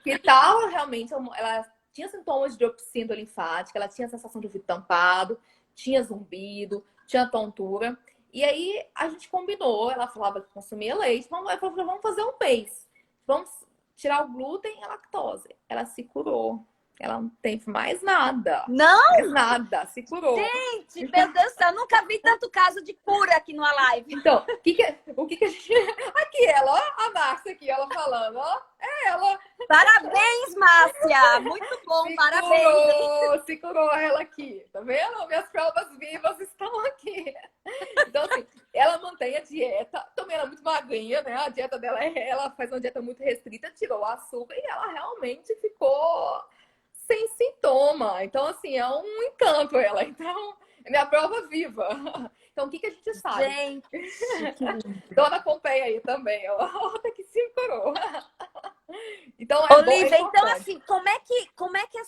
S2: Que tal realmente, ela tinha sintomas de diopsia linfática, ela tinha sensação de ouvido tampado, tinha zumbido, tinha tontura. E aí a gente combinou, ela falava que consumia leite, vamos fazer um mês. Vamos tirar o glúten e a lactose. Ela se curou. Ela não tem mais nada.
S1: Não?
S2: Mais nada, se curou.
S1: Gente, meu Deus do céu, eu nunca vi tanto caso de cura aqui no live.
S2: Então, o que a gente... Aqui ela, ó, a Márcia aqui, ela falando, ó. É ela.
S1: Parabéns, Márcia! Muito bom, parabéns!
S2: Se curou ela aqui, tá vendo? Minhas provas vivas estão aqui. Então, assim, ela mantém a dieta, também ela é muito magrinha, né? A dieta dela, ela faz uma dieta muito restrita, tirou o açúcar e ela realmente ficou sem sintoma. Então, assim, é um encanto ela. Então, é minha prova viva. Então, o que a gente sabe?
S1: Gente,
S2: Dona Pompeia aí também, ó. Outra que se curou. Então,
S1: Olivia, então assim, como é que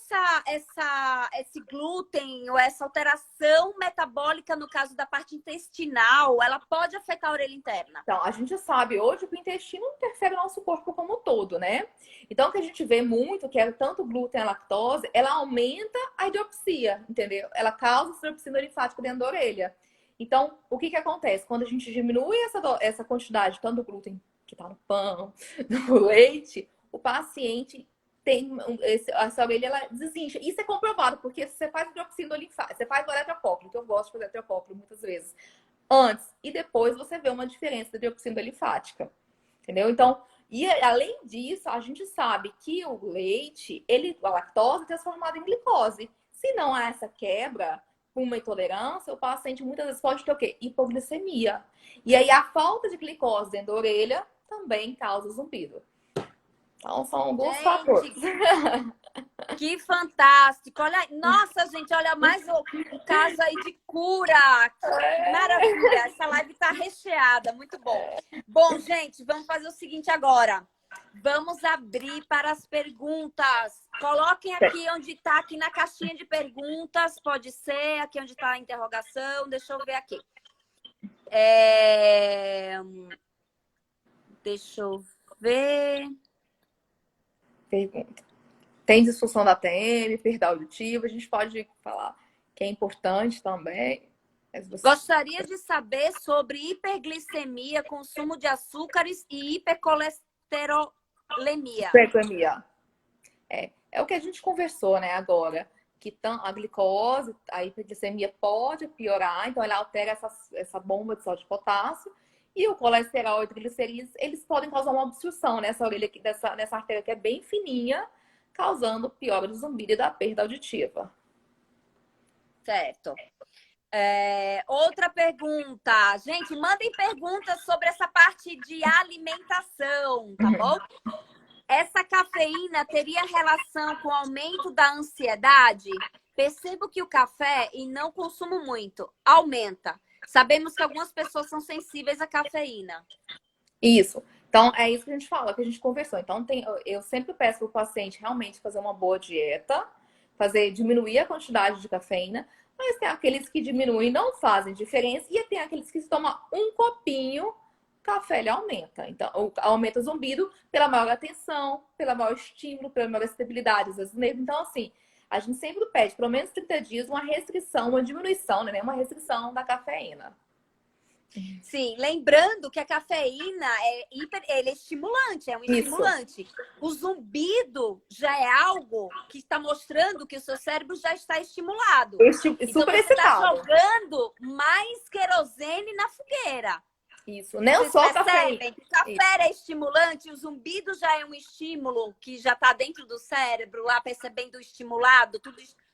S1: esse glúten ou essa alteração metabólica, no caso da parte intestinal, ela pode afetar a orelha interna?
S2: Então, a gente sabe hoje que o intestino interfere no nosso corpo como um todo, né? Então, o que a gente vê muito, que é tanto glúten e lactose, ela aumenta a diopsia, entendeu? Ela causa diopsia linfática dentro da orelha. Então, o que acontece? Quando a gente diminui essa quantidade, tanto do glúten que tá no pão, no leite, o paciente tem essa orelha, ela desincha. Isso é comprovado, porque se você faz diopsia linfática, você faz o eletrocópio, que eu gosto de fazer eletrocópio muitas vezes, antes e depois você vê uma diferença da diopsia linfática. Entendeu? Então, e além disso, a gente sabe que o leite, a lactose é transformada em glicose. Se não há essa quebra, com uma intolerância, o paciente muitas vezes pode ter o quê? Hipoglicemia. E aí a falta de glicose dentro da orelha também causa zumbido. Então, são alguns fatores.
S1: Que fantástico! Olha, nossa, gente, olha mais um caso aí de cura. Que maravilha! Essa live tá recheada, muito bom. Bom, gente, vamos fazer o seguinte agora. Vamos abrir para as perguntas. Coloquem aqui onde está, aqui na caixinha de perguntas. Pode ser, aqui onde está a interrogação. Deixa eu ver aqui. Deixa eu ver.
S2: Pergunta. Tem disfunção da TM, perda auditiva, a gente pode falar que é importante também.
S1: Gostaria de saber sobre hiperglicemia, consumo de açúcares e hipercolesterolemia.
S2: Hiperglicemia. É o que a gente conversou, né, agora. Que a glicose, a hiperglicemia pode piorar, então ela altera essa bomba de sódio de potássio. E o colesterol e triglicerídeos, eles podem causar uma obstrução nessa orelha aqui, nessa artéria que é bem fininha, causando piora do zumbido e da perda auditiva.
S1: Certo. Outra pergunta. Gente, mandem perguntas sobre essa parte de alimentação, tá bom? Essa cafeína teria relação com o aumento da ansiedade? Percebo que o café, e não consumo muito, aumenta. Sabemos que algumas pessoas são sensíveis à cafeína.
S2: Isso. Então, é isso que a gente fala, que a gente conversou. Então, eu sempre peço para o paciente realmente fazer uma boa dieta, diminuir a quantidade de cafeína, mas tem aqueles que diminuem e não fazem diferença, e tem aqueles que se tomam um copinho, o café ele aumenta. Então, aumenta o zumbido pela maior atenção, pela maior estímulo, pela maior estabilidade, às vezes. Então, assim, a gente sempre pede, pelo menos 30 dias, uma restrição, uma diminuição, né? Uma restrição da cafeína.
S1: Sim, lembrando que a cafeína ele é estimulante, é um estimulante. Isso. O zumbido já é algo que está mostrando que o seu cérebro já está estimulado. Então você está jogando mais querosene na fogueira.
S2: Isso, não só cafeína.
S1: O café é estimulante, o zumbido já é um estímulo que já está dentro do cérebro, lá percebendo estimulado,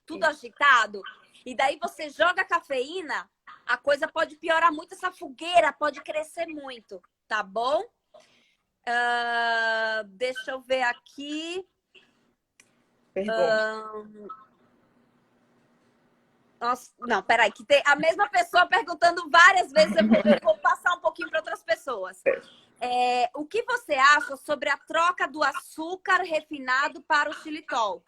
S1: tudo agitado. E daí você joga a cafeína, a coisa pode piorar muito, essa fogueira pode crescer muito, tá bom? Deixa eu ver aqui. Nossa, não, peraí, que tem a mesma pessoa perguntando várias vezes, eu vou passar um pouquinho para outras pessoas. O que você acha sobre a troca do açúcar refinado para o xilitol?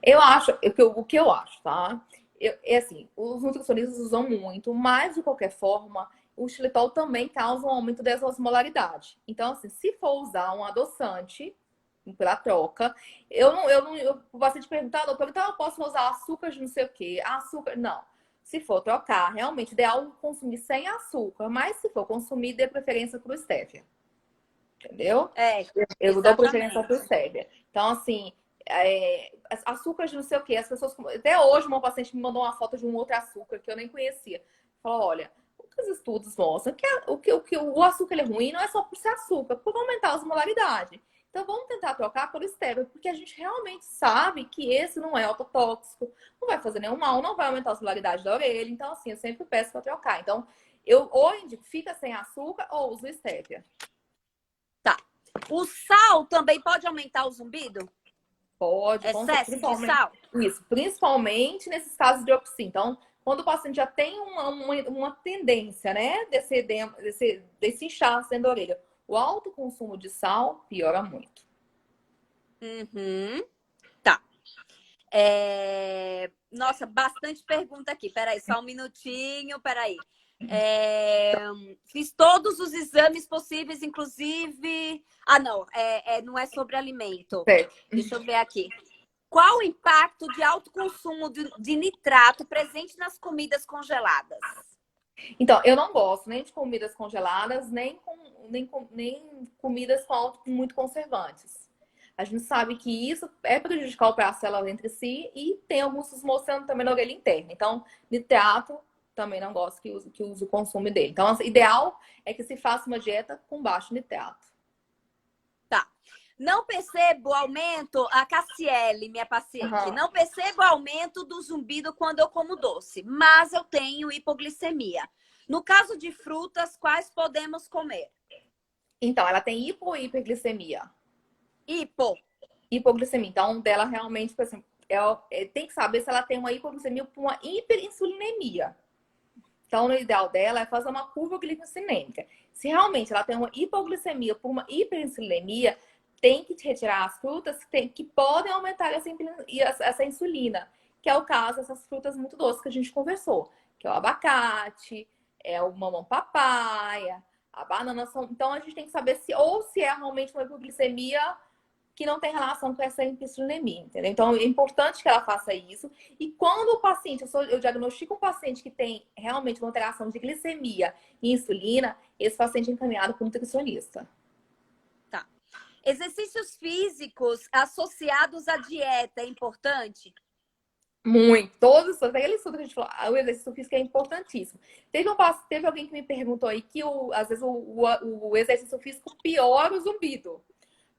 S2: Eu acho, o que eu acho, tá? Assim, os nutricionistas usam muito, mas de qualquer forma, o xilitol também causa um aumento dessa osmolaridade. Então, assim, se for usar um adoçante pela troca, o paciente perguntar, doutor, então eu posso usar açúcar de não sei o quê? Açúcar, não. Se for trocar, realmente, ideal consumir sem açúcar, mas se for consumir, dê preferência para o stevia. Entendeu? Eu dou preferência para o stevia. Então, assim, açúcar de não sei o quê. As pessoas, até hoje, uma paciente me mandou uma foto de um outro açúcar que eu nem conhecia. Falou, olha, os estudos mostram que o açúcar ele é ruim não é só por ser açúcar, por aumentar a osmolaridade. Então, vamos tentar trocar pelo stevia, porque a gente realmente sabe que esse não é autotóxico, não vai fazer nenhum mal, não vai aumentar a osmolaridade da orelha. Então, assim, eu sempre peço para trocar. Então, ou indico, fica sem açúcar ou uso stevia.
S1: Tá. O sal também pode aumentar o zumbido?
S2: Pode.
S1: Excesso de sal?
S2: Isso, principalmente nesses casos de opsia. Então, quando o paciente já tem uma tendência, né, desse inchaço dentro da orelha, o alto consumo de sal piora muito.
S1: Tá. Nossa, bastante pergunta aqui. Peraí, só um minutinho, peraí. Fiz todos os exames possíveis, inclusive... não, não é sobre alimento. Deixa eu ver aqui. Qual o impacto de alto consumo de nitrato presente nas comidas congeladas?
S2: Então, eu não gosto nem de comidas congeladas, nem comidas com muito conservantes. A gente sabe que isso é prejudicial para as células entre si e tem alguns mostrando também na orelha interna. Então, nitrato também não gosto que use o consumo dele. Então, o ideal é que se faça uma dieta com baixo nitrato.
S1: Tá. Não percebo aumento, a Cassiele, minha paciente, não percebo aumento do zumbido quando eu como doce, mas eu tenho hipoglicemia. No caso de frutas, quais podemos comer?
S2: Então, ela tem hipo ou hiperglicemia? Hipoglicemia. Então, dela realmente, por exemplo, tem que saber se ela tem uma hipoglicemia por uma hiperinsulinemia. Então, o ideal dela é fazer uma curva glicocinêmica. Se realmente ela tem uma hipoglicemia por uma hiperinsulinemia, tem que retirar as frutas que podem aumentar essa insulina, que é o caso dessas frutas muito doces que a gente conversou, que é o abacate, é o mamão papaya, a banana. Então, a gente tem que saber se é realmente uma hipoglicemia que não tem relação com essa insulinemia, entendeu? Então, é importante que ela faça isso. E quando o paciente, eu diagnostico um paciente que tem realmente uma alteração de glicemia e insulina, esse paciente é encaminhado para um nutricionista.
S3: Tá. Exercícios físicos associados à dieta é importante?
S2: Muito. Todos, aquele estudo que a gente falou, o exercício físico é importantíssimo. Teve alguém que me perguntou aí que às vezes o exercício físico piora o zumbido.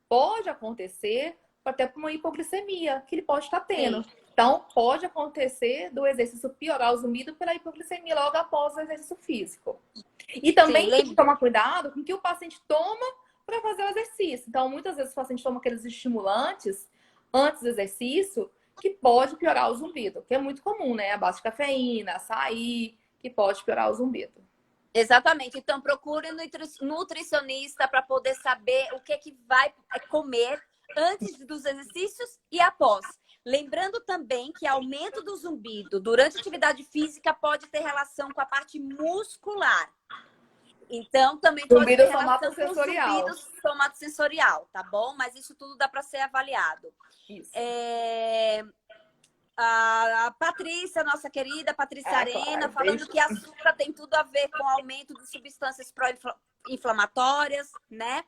S2: Pode acontecer até por uma hipoglicemia que ele pode estar tendo. Sim. Então, pode acontecer do exercício piorar o zumbido pela hipoglicemia logo após o exercício físico. E também tem que tomar cuidado com o que o paciente toma para fazer o exercício. Então, muitas vezes o paciente toma aqueles estimulantes antes do exercício que pode piorar o zumbido, que é muito comum, né? A base de cafeína, açaí, que pode piorar o zumbido.
S3: Exatamente. Então, procure um nutricionista para poder saber o que vai comer antes dos exercícios e após. Lembrando também que aumento do zumbido durante a atividade física pode ter relação com a parte muscular. Então, também pode ter relação com o zumbido somatosensorial, tá bom? Mas isso tudo dá para ser avaliado. Isso. A Patrícia, nossa querida Patrícia Arena, claro, falando que açúcar tem tudo a ver com o aumento de substâncias pró-inflamatórias, né?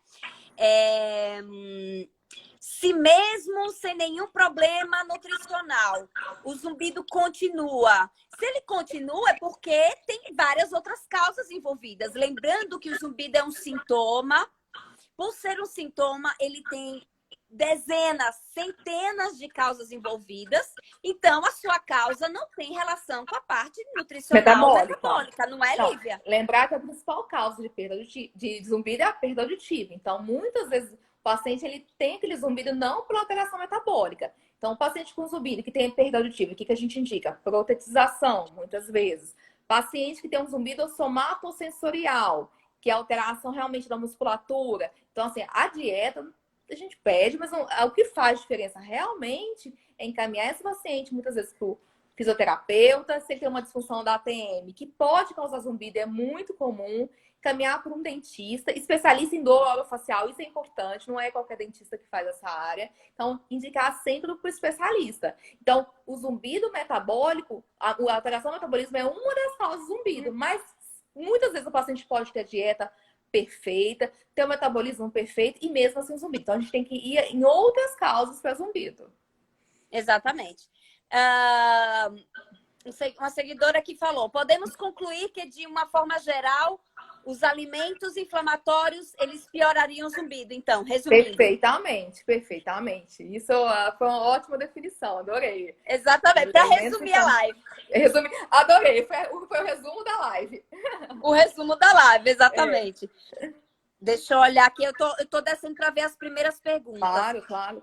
S3: Se mesmo sem nenhum problema nutricional, o zumbido continua. Se ele continua é porque tem várias outras causas envolvidas. Lembrando que o zumbido é um sintoma. Por ser um sintoma, ele tem dezenas, centenas de causas envolvidas. Então, a sua causa não tem relação com a parte nutricional metabólica, não é, Lívia?
S2: Lembrar que a principal causa de perda de zumbido é a perda auditiva. Então, muitas vezes, o paciente ele tem aquele zumbido não por alteração metabólica. Então, o paciente com zumbido que tem perda auditiva, o que a gente indica? Protetização, muitas vezes. Paciente que tem um zumbido somatosensorial, que é alteração realmente da musculatura. Então, assim, a dieta a gente pede, mas o que faz diferença realmente é encaminhar esse paciente, muitas vezes, para o fisioterapeuta, se ele tem uma disfunção da ATM, que pode causar zumbido, é muito comum, encaminhar para um dentista, especialista em dor orofacial, isso é importante, não é qualquer dentista que faz essa área. Então, indicar sempre para o especialista. Então, o zumbido metabólico, a alteração do metabolismo é uma das causas do zumbido, mas muitas vezes o paciente pode ter dieta perfeita, ter um metabolismo perfeito e mesmo assim zumbido. Então, a gente tem que ir em outras causas para zumbido.
S3: Exatamente. Uma seguidora aqui falou, podemos concluir que, de uma forma geral, os alimentos inflamatórios, eles piorariam o zumbido. Então, resumindo.
S2: Perfeitamente. Isso foi uma ótima definição, adorei.
S3: Exatamente, para resumir a live.
S2: Adorei, foi o resumo da live.
S3: O resumo da live, exatamente. Deixa eu olhar aqui, eu tô descendo para ver as primeiras perguntas.
S2: Claro.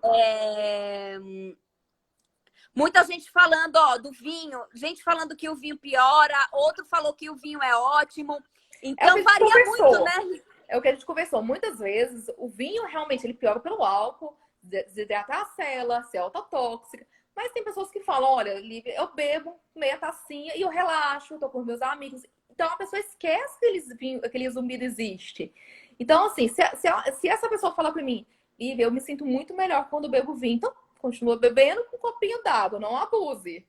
S3: Muita gente falando, do vinho, gente falando que o vinho piora, outro falou que o vinho é ótimo. Então, varia muito, né?
S2: É o que a gente conversou. Muitas vezes, o vinho realmente ele piora pelo álcool, desidratar a célula, ser autotóxica. Mas tem pessoas que falam, olha, Lívia, eu bebo meia tacinha e eu relaxo, tô com meus amigos. Então, a pessoa esquece que aquele zumbido existe. Então, assim, se essa pessoa falar pra mim, Lívia, eu me sinto muito melhor quando bebo vinho. Então, continua bebendo com um copinho d'água, não abuse.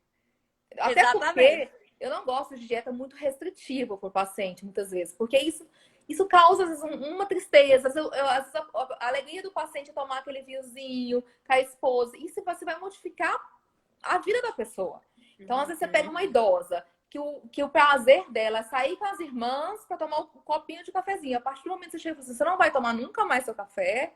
S2: Até porque eu não gosto de dieta muito restritiva para o paciente, muitas vezes. Porque isso causa, às vezes, uma tristeza. Às vezes, a alegria do paciente é tomar aquele vinhozinho com a esposa. Isso você vai modificar a vida da pessoa. Então, às vezes, você pega uma idosa que o prazer dela é sair com as irmãs para tomar um copinho de cafezinho. A partir do momento que você chega e você não vai tomar nunca mais seu café,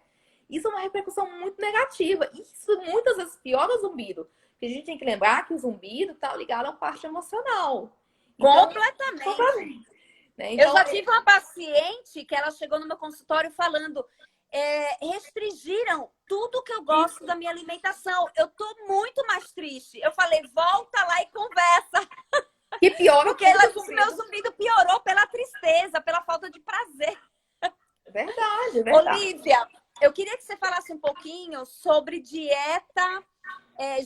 S2: isso é uma repercussão muito negativa. Isso muitas vezes piora o zumbido. Porque a gente tem que lembrar que o zumbido está ligado à parte emocional.
S3: Então, completamente. Né? Então, eu já tive uma paciente que ela chegou no meu consultório falando restringiram tudo que eu gosto da minha alimentação. Eu tô muito mais triste. Eu falei, volta lá e conversa.
S2: Que piora
S3: porque o meu zumbido piorou pela tristeza, pela falta de prazer.
S2: Verdade.
S3: Olívia, eu queria que você falasse um pouquinho sobre dieta,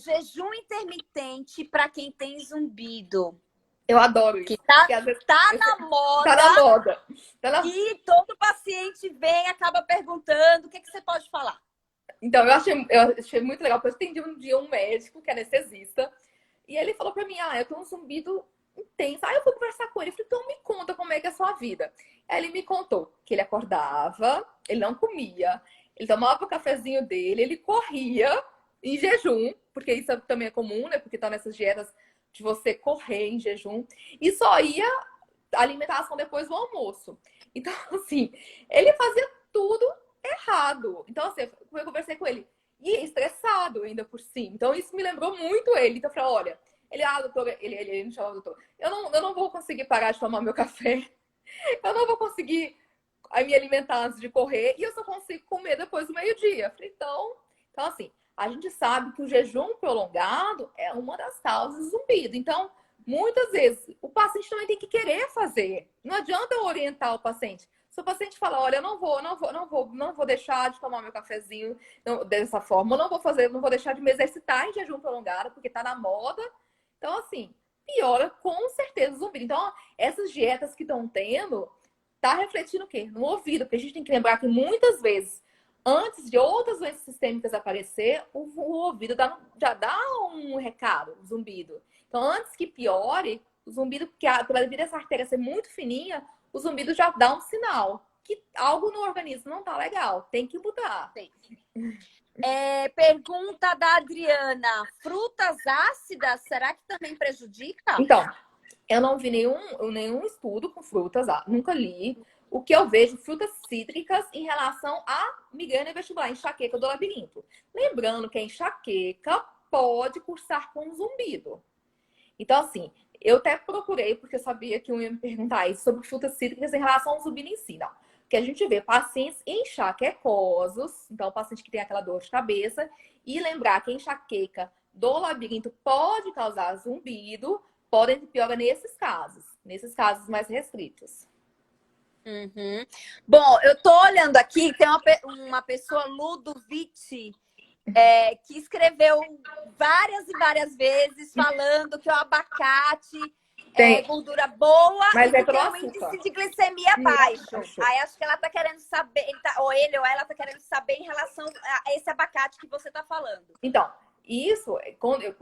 S3: jejum intermitente para quem tem zumbido.
S2: Eu adoro
S3: Que
S2: isso.
S3: tá,
S2: Porque às vezes
S3: tá na
S2: tá
S3: moda
S2: na moda. Tá na...
S3: e todo paciente vem e acaba perguntando. O que você pode falar?
S2: Então, eu achei muito legal, porque eu atendi um dia um médico que é anestesista, e ele falou pra mim, eu tenho um zumbido intenso. Aí eu fui conversar com ele, falei, então me conta como é que é a sua vida. Aí ele me contou que ele acordava, ele não comia, ele tomava o cafezinho dele, ele corria em jejum, porque isso também é comum, né? Porque tá nessas dietas de você correr em jejum, e só ia alimentação depois do almoço. Então, assim, ele fazia tudo errado. Então, assim, eu conversei com ele. E estressado ainda por cima. Então, isso me lembrou muito ele. Então, eu falei, olha, doutor, ele me chamava doutor. Eu não vou conseguir parar de tomar meu café. Eu não vou conseguir me alimentar antes de correr. E eu só consigo comer depois do meio-dia. Falei, então, assim, a gente sabe que o jejum prolongado é uma das causas do zumbido. Então, muitas vezes, o paciente também tem que querer fazer. Não adianta eu orientar o paciente. Se o paciente falar, olha, eu não vou deixar de tomar meu cafezinho dessa forma, eu não vou deixar de me exercitar em jejum prolongado, porque tá na moda. Então, assim, piora com certeza o zumbido. Então, essas dietas que estão tendo, tá refletindo o quê? No ouvido, porque a gente tem que lembrar que muitas vezes, antes de outras doenças sistêmicas aparecer, o ouvido já dá um recado, um zumbido. Então, antes que piore, o zumbido, porque pela devido essa artéria ser muito fininha, o zumbido já dá um sinal que algo no organismo não tá legal, tem que mudar.
S3: Sim. Pergunta da Adriana: frutas ácidas, será que também prejudica?
S2: Então, eu não vi nenhum estudo com frutas, nunca li. O que eu vejo, frutas cítricas em relação à migrânia vestibular, enxaqueca do labirinto. Lembrando que a enxaqueca pode cursar com zumbido. Então, assim, eu até procurei, porque eu sabia que eu ia me perguntar isso sobre frutas cítricas em relação ao zumbido em si, não. Porque a gente vê pacientes enxaquecosos, então o paciente que tem aquela dor de cabeça, e lembrar que a enxaqueca do labirinto pode causar zumbido, podem piorar nesses casos mais restritos.
S3: Uhum. Bom, eu tô olhando aqui, tem uma pessoa, Ludovic, que escreveu várias e várias vezes falando que o abacate é gordura boa
S2: mas
S3: e
S2: é
S3: que tem um
S2: açúcar.
S3: índice de glicemia baixo. Aí acho que ela tá querendo saber, ou ele ou ela tá querendo saber em relação a esse abacate que você tá falando.
S2: Então, isso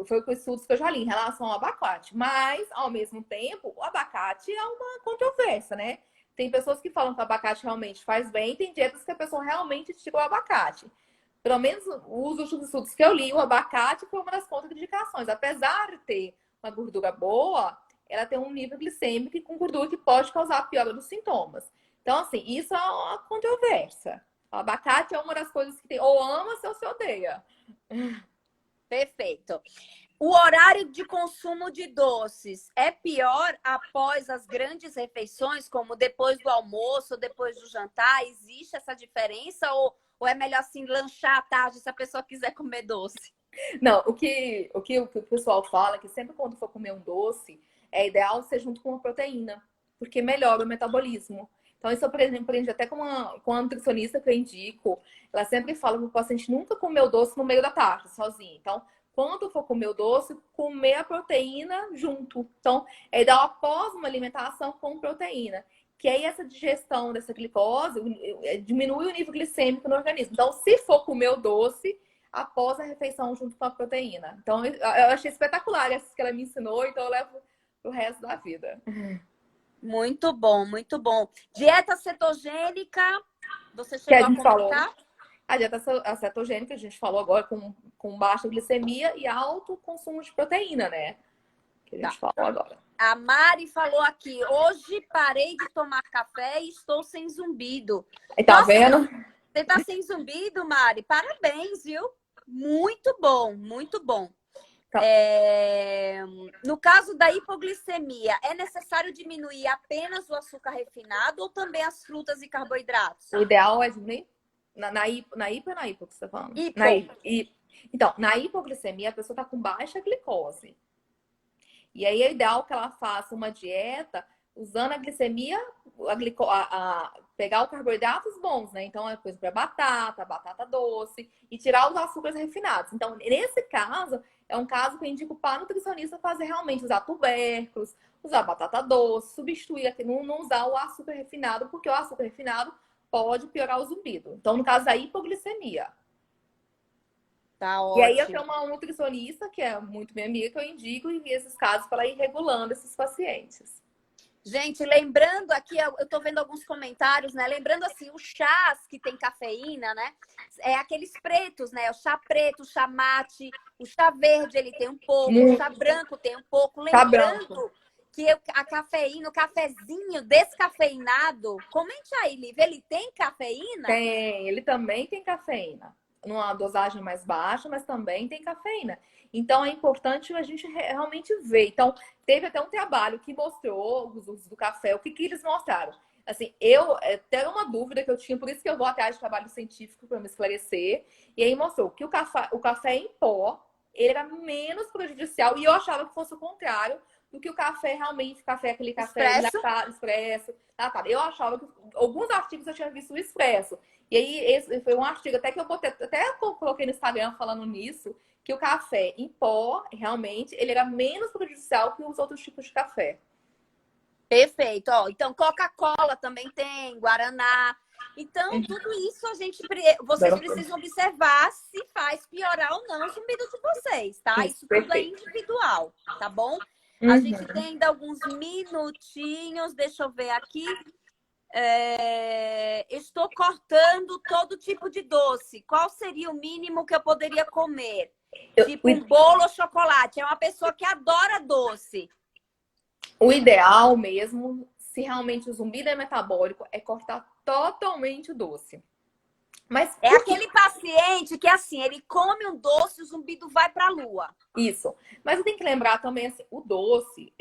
S2: foi com estudos que eu já li em relação ao abacate. Mas, ao mesmo tempo, o abacate é uma controvérsia, né? Tem pessoas que falam que o abacate realmente faz bem, tem dietas que a pessoa realmente tira o abacate. Pelo menos os últimos estudos que eu li, o abacate foi uma das contraindicações. Apesar de ter uma gordura boa, ela tem um nível glicêmico com gordura que pode causar piora dos sintomas. Então, assim, isso é uma controvérsia. O abacate é uma das coisas que tem, ou ama-se ou se odeia.
S3: Perfeito. O horário de consumo de doces é pior após as grandes refeições, como depois do almoço ou depois do jantar? Existe essa diferença ou é melhor assim lanchar à tarde se a pessoa quiser comer doce?
S2: Não, o que o pessoal fala é que sempre quando for comer um doce, é ideal ser junto com uma proteína, porque melhora o metabolismo. Então, isso eu aprendi até com uma nutricionista que eu indico. Ela sempre fala que o paciente nunca comeu doce no meio da tarde, sozinho. Então, quando for comer o doce, comer a proteína junto. Então, é ideal após uma alimentação com proteína. Que aí essa digestão dessa glicose diminui o nível glicêmico no organismo. Então, se for comer o doce, após a refeição junto com a proteína. Então, eu achei espetacular essas que ela me ensinou, então eu levo pro resto da vida.
S3: Muito bom, muito bom. Dieta cetogênica, você
S2: Que a
S3: chegou a
S2: gente falou.
S3: comentar?
S2: A dieta cetogênica, a gente falou agora com baixa glicemia e alto consumo de proteína, né? Que a gente falou agora.
S3: A Mari falou aqui, hoje parei de tomar café e estou sem zumbido.
S2: E tá vendo?
S3: Você tá sem zumbido, Mari? Parabéns, viu? Muito bom, muito bom.
S2: Tá.
S3: No caso da hipoglicemia, é necessário diminuir apenas o açúcar refinado ou também as frutas e carboidratos?
S2: O ideal é diminuir na hipo ou na hipo que você tá falando?
S3: Hipo.
S2: Então, na hipoglicemia, a pessoa tá com baixa glicose. E aí é ideal que ela faça uma dieta usando a glicemia, pegar os carboidratos bons, né? Então, é coisa para batata doce e tirar os açúcares refinados. Então, nesse caso, é um caso que eu indico para nutricionista fazer realmente, usar tubérculos, usar batata doce, substituir, não usar o açúcar refinado, porque o açúcar refinado pode piorar o zumbido. Então, no caso da hipoglicemia.
S3: Tá
S2: E aí, eu
S3: ótimo.
S2: tenho uma nutricionista, que é muito minha amiga, que eu indico em esses casos para ir regulando esses pacientes.
S3: Gente, lembrando aqui, eu tô vendo alguns comentários, né? Lembrando assim, os chás que tem cafeína, né? É aqueles pretos, né? O chá preto, o chá mate, o chá verde ele tem um pouco, o chá branco tem um pouco.
S2: Chá
S3: Lembrando
S2: branco.
S3: que a cafeína, o cafezinho descafeinado, comente aí, Liv, ele tem cafeína?
S2: Tem, ele também tem cafeína. Numa dosagem mais baixa, mas também tem cafeína. Então, é importante a gente realmente ver. Então, teve até um trabalho que mostrou os usos do café, o que eles mostraram. Assim, até uma dúvida que eu tinha, por isso que eu vou atrás de trabalho científico para me esclarecer. E aí mostrou que o café em pó, ele era menos prejudicial, e eu achava que fosse o contrário do que o café realmente, aquele café expresso. Eu achava que alguns artigos eu tinha visto o expresso. E aí, esse foi um artigo até que eu coloquei no Instagram falando nisso, que o café em pó, realmente, ele era menos prejudicial que os outros tipos de café.
S3: Perfeito. Ó, então, Coca-Cola também tem, Guaraná. Então, tudo isso vocês precisam observar se faz piorar ou não o zumbido de vocês, tá? Isso tudo é individual, tá bom? A gente tem ainda alguns minutinhos, deixa eu ver aqui. Estou cortando todo tipo de doce. Qual seria o mínimo que eu poderia comer? Tipo um bolo ou chocolate. É uma pessoa que adora doce.
S2: O ideal mesmo, se realmente o zumbido é metabólico, é cortar totalmente o doce. Mas
S3: é aquele paciente que, assim, ele come um doce e o zumbido vai para a lua.
S2: Isso. Mas eu tenho que lembrar também, assim, o doce,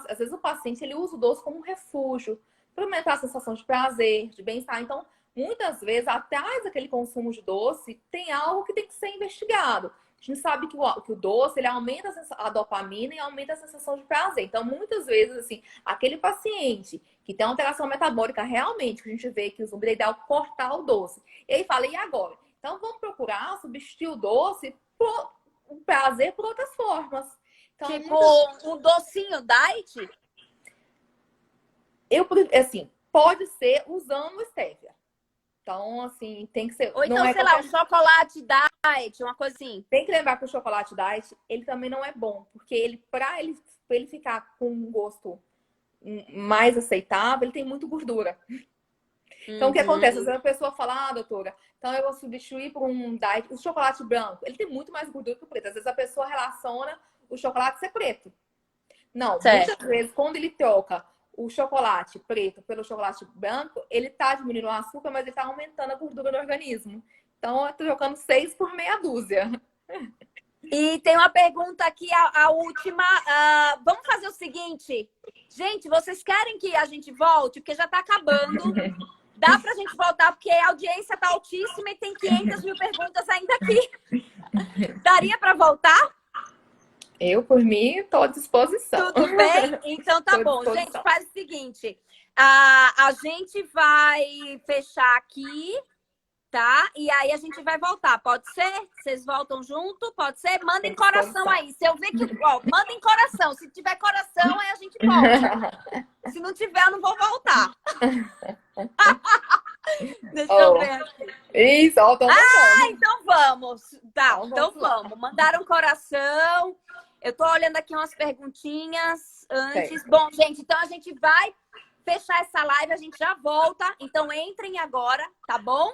S2: às vezes o paciente ele usa o doce como um refúgio para aumentar a sensação de prazer, de bem-estar. Então, muitas vezes, atrás daquele consumo de doce, tem algo que tem que ser investigado. A gente sabe que o doce, ele aumenta a dopamina e aumenta a sensação de prazer. Então, muitas vezes, assim, aquele paciente que tem uma alteração metabólica, realmente, que a gente vê que o zumbido é ideal cortar o doce. E aí fala, e agora? Então, vamos procurar substituir o doce por um prazer por outras formas. Então,
S3: tipo, um docinho diet?
S2: Assim, pode ser usando stevia. Então, assim, tem que ser...
S3: Ou então, sei lá, um chocolate diet, uma coisa assim.
S2: Tem que lembrar que o chocolate diet, ele também não é bom. Porque pra ele ficar com um gosto mais aceitável, ele tem muito gordura. Então, o que acontece? Às vezes a pessoa fala, doutora, então eu vou substituir por um diet. O chocolate branco, ele tem muito mais gordura que o preto. Às vezes a pessoa relaciona o chocolate ser preto. Não,
S3: certo.
S2: Muitas vezes, quando ele troca o chocolate preto pelo chocolate branco, ele tá diminuindo o açúcar, mas ele tá aumentando a gordura do organismo. Então, eu tô trocando 6 por meia dúzia.
S3: E tem uma pergunta aqui, a última. Vamos fazer o seguinte. Gente, vocês querem que a gente volte? Porque já tá acabando. Dá pra gente voltar, porque a audiência tá altíssima e tem 500 mil perguntas ainda aqui. Daria pra voltar?
S2: Eu, por mim, estou à disposição.
S3: Tudo bem? Então tá bom. Gente, faz o seguinte. A gente vai fechar aqui, tá? E aí a gente vai voltar. Pode ser? Vocês voltam junto? Pode ser? Mandem coração aí. Se eu ver que... Ó, mandem coração. Se tiver coração, aí a gente volta. Se não tiver, eu não vou voltar. Deixa eu ver aqui.
S2: Isso,
S3: então vamos. Tá, então vamos. Mandaram coração. Eu tô olhando aqui umas perguntinhas antes. Bom, gente, então a gente vai fechar essa live, a gente já volta. Então entrem agora, tá bom?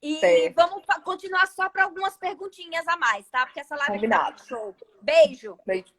S3: E vamos continuar só para algumas perguntinhas a mais, tá? Porque essa live tá muito show. Beijo.
S2: Beijo.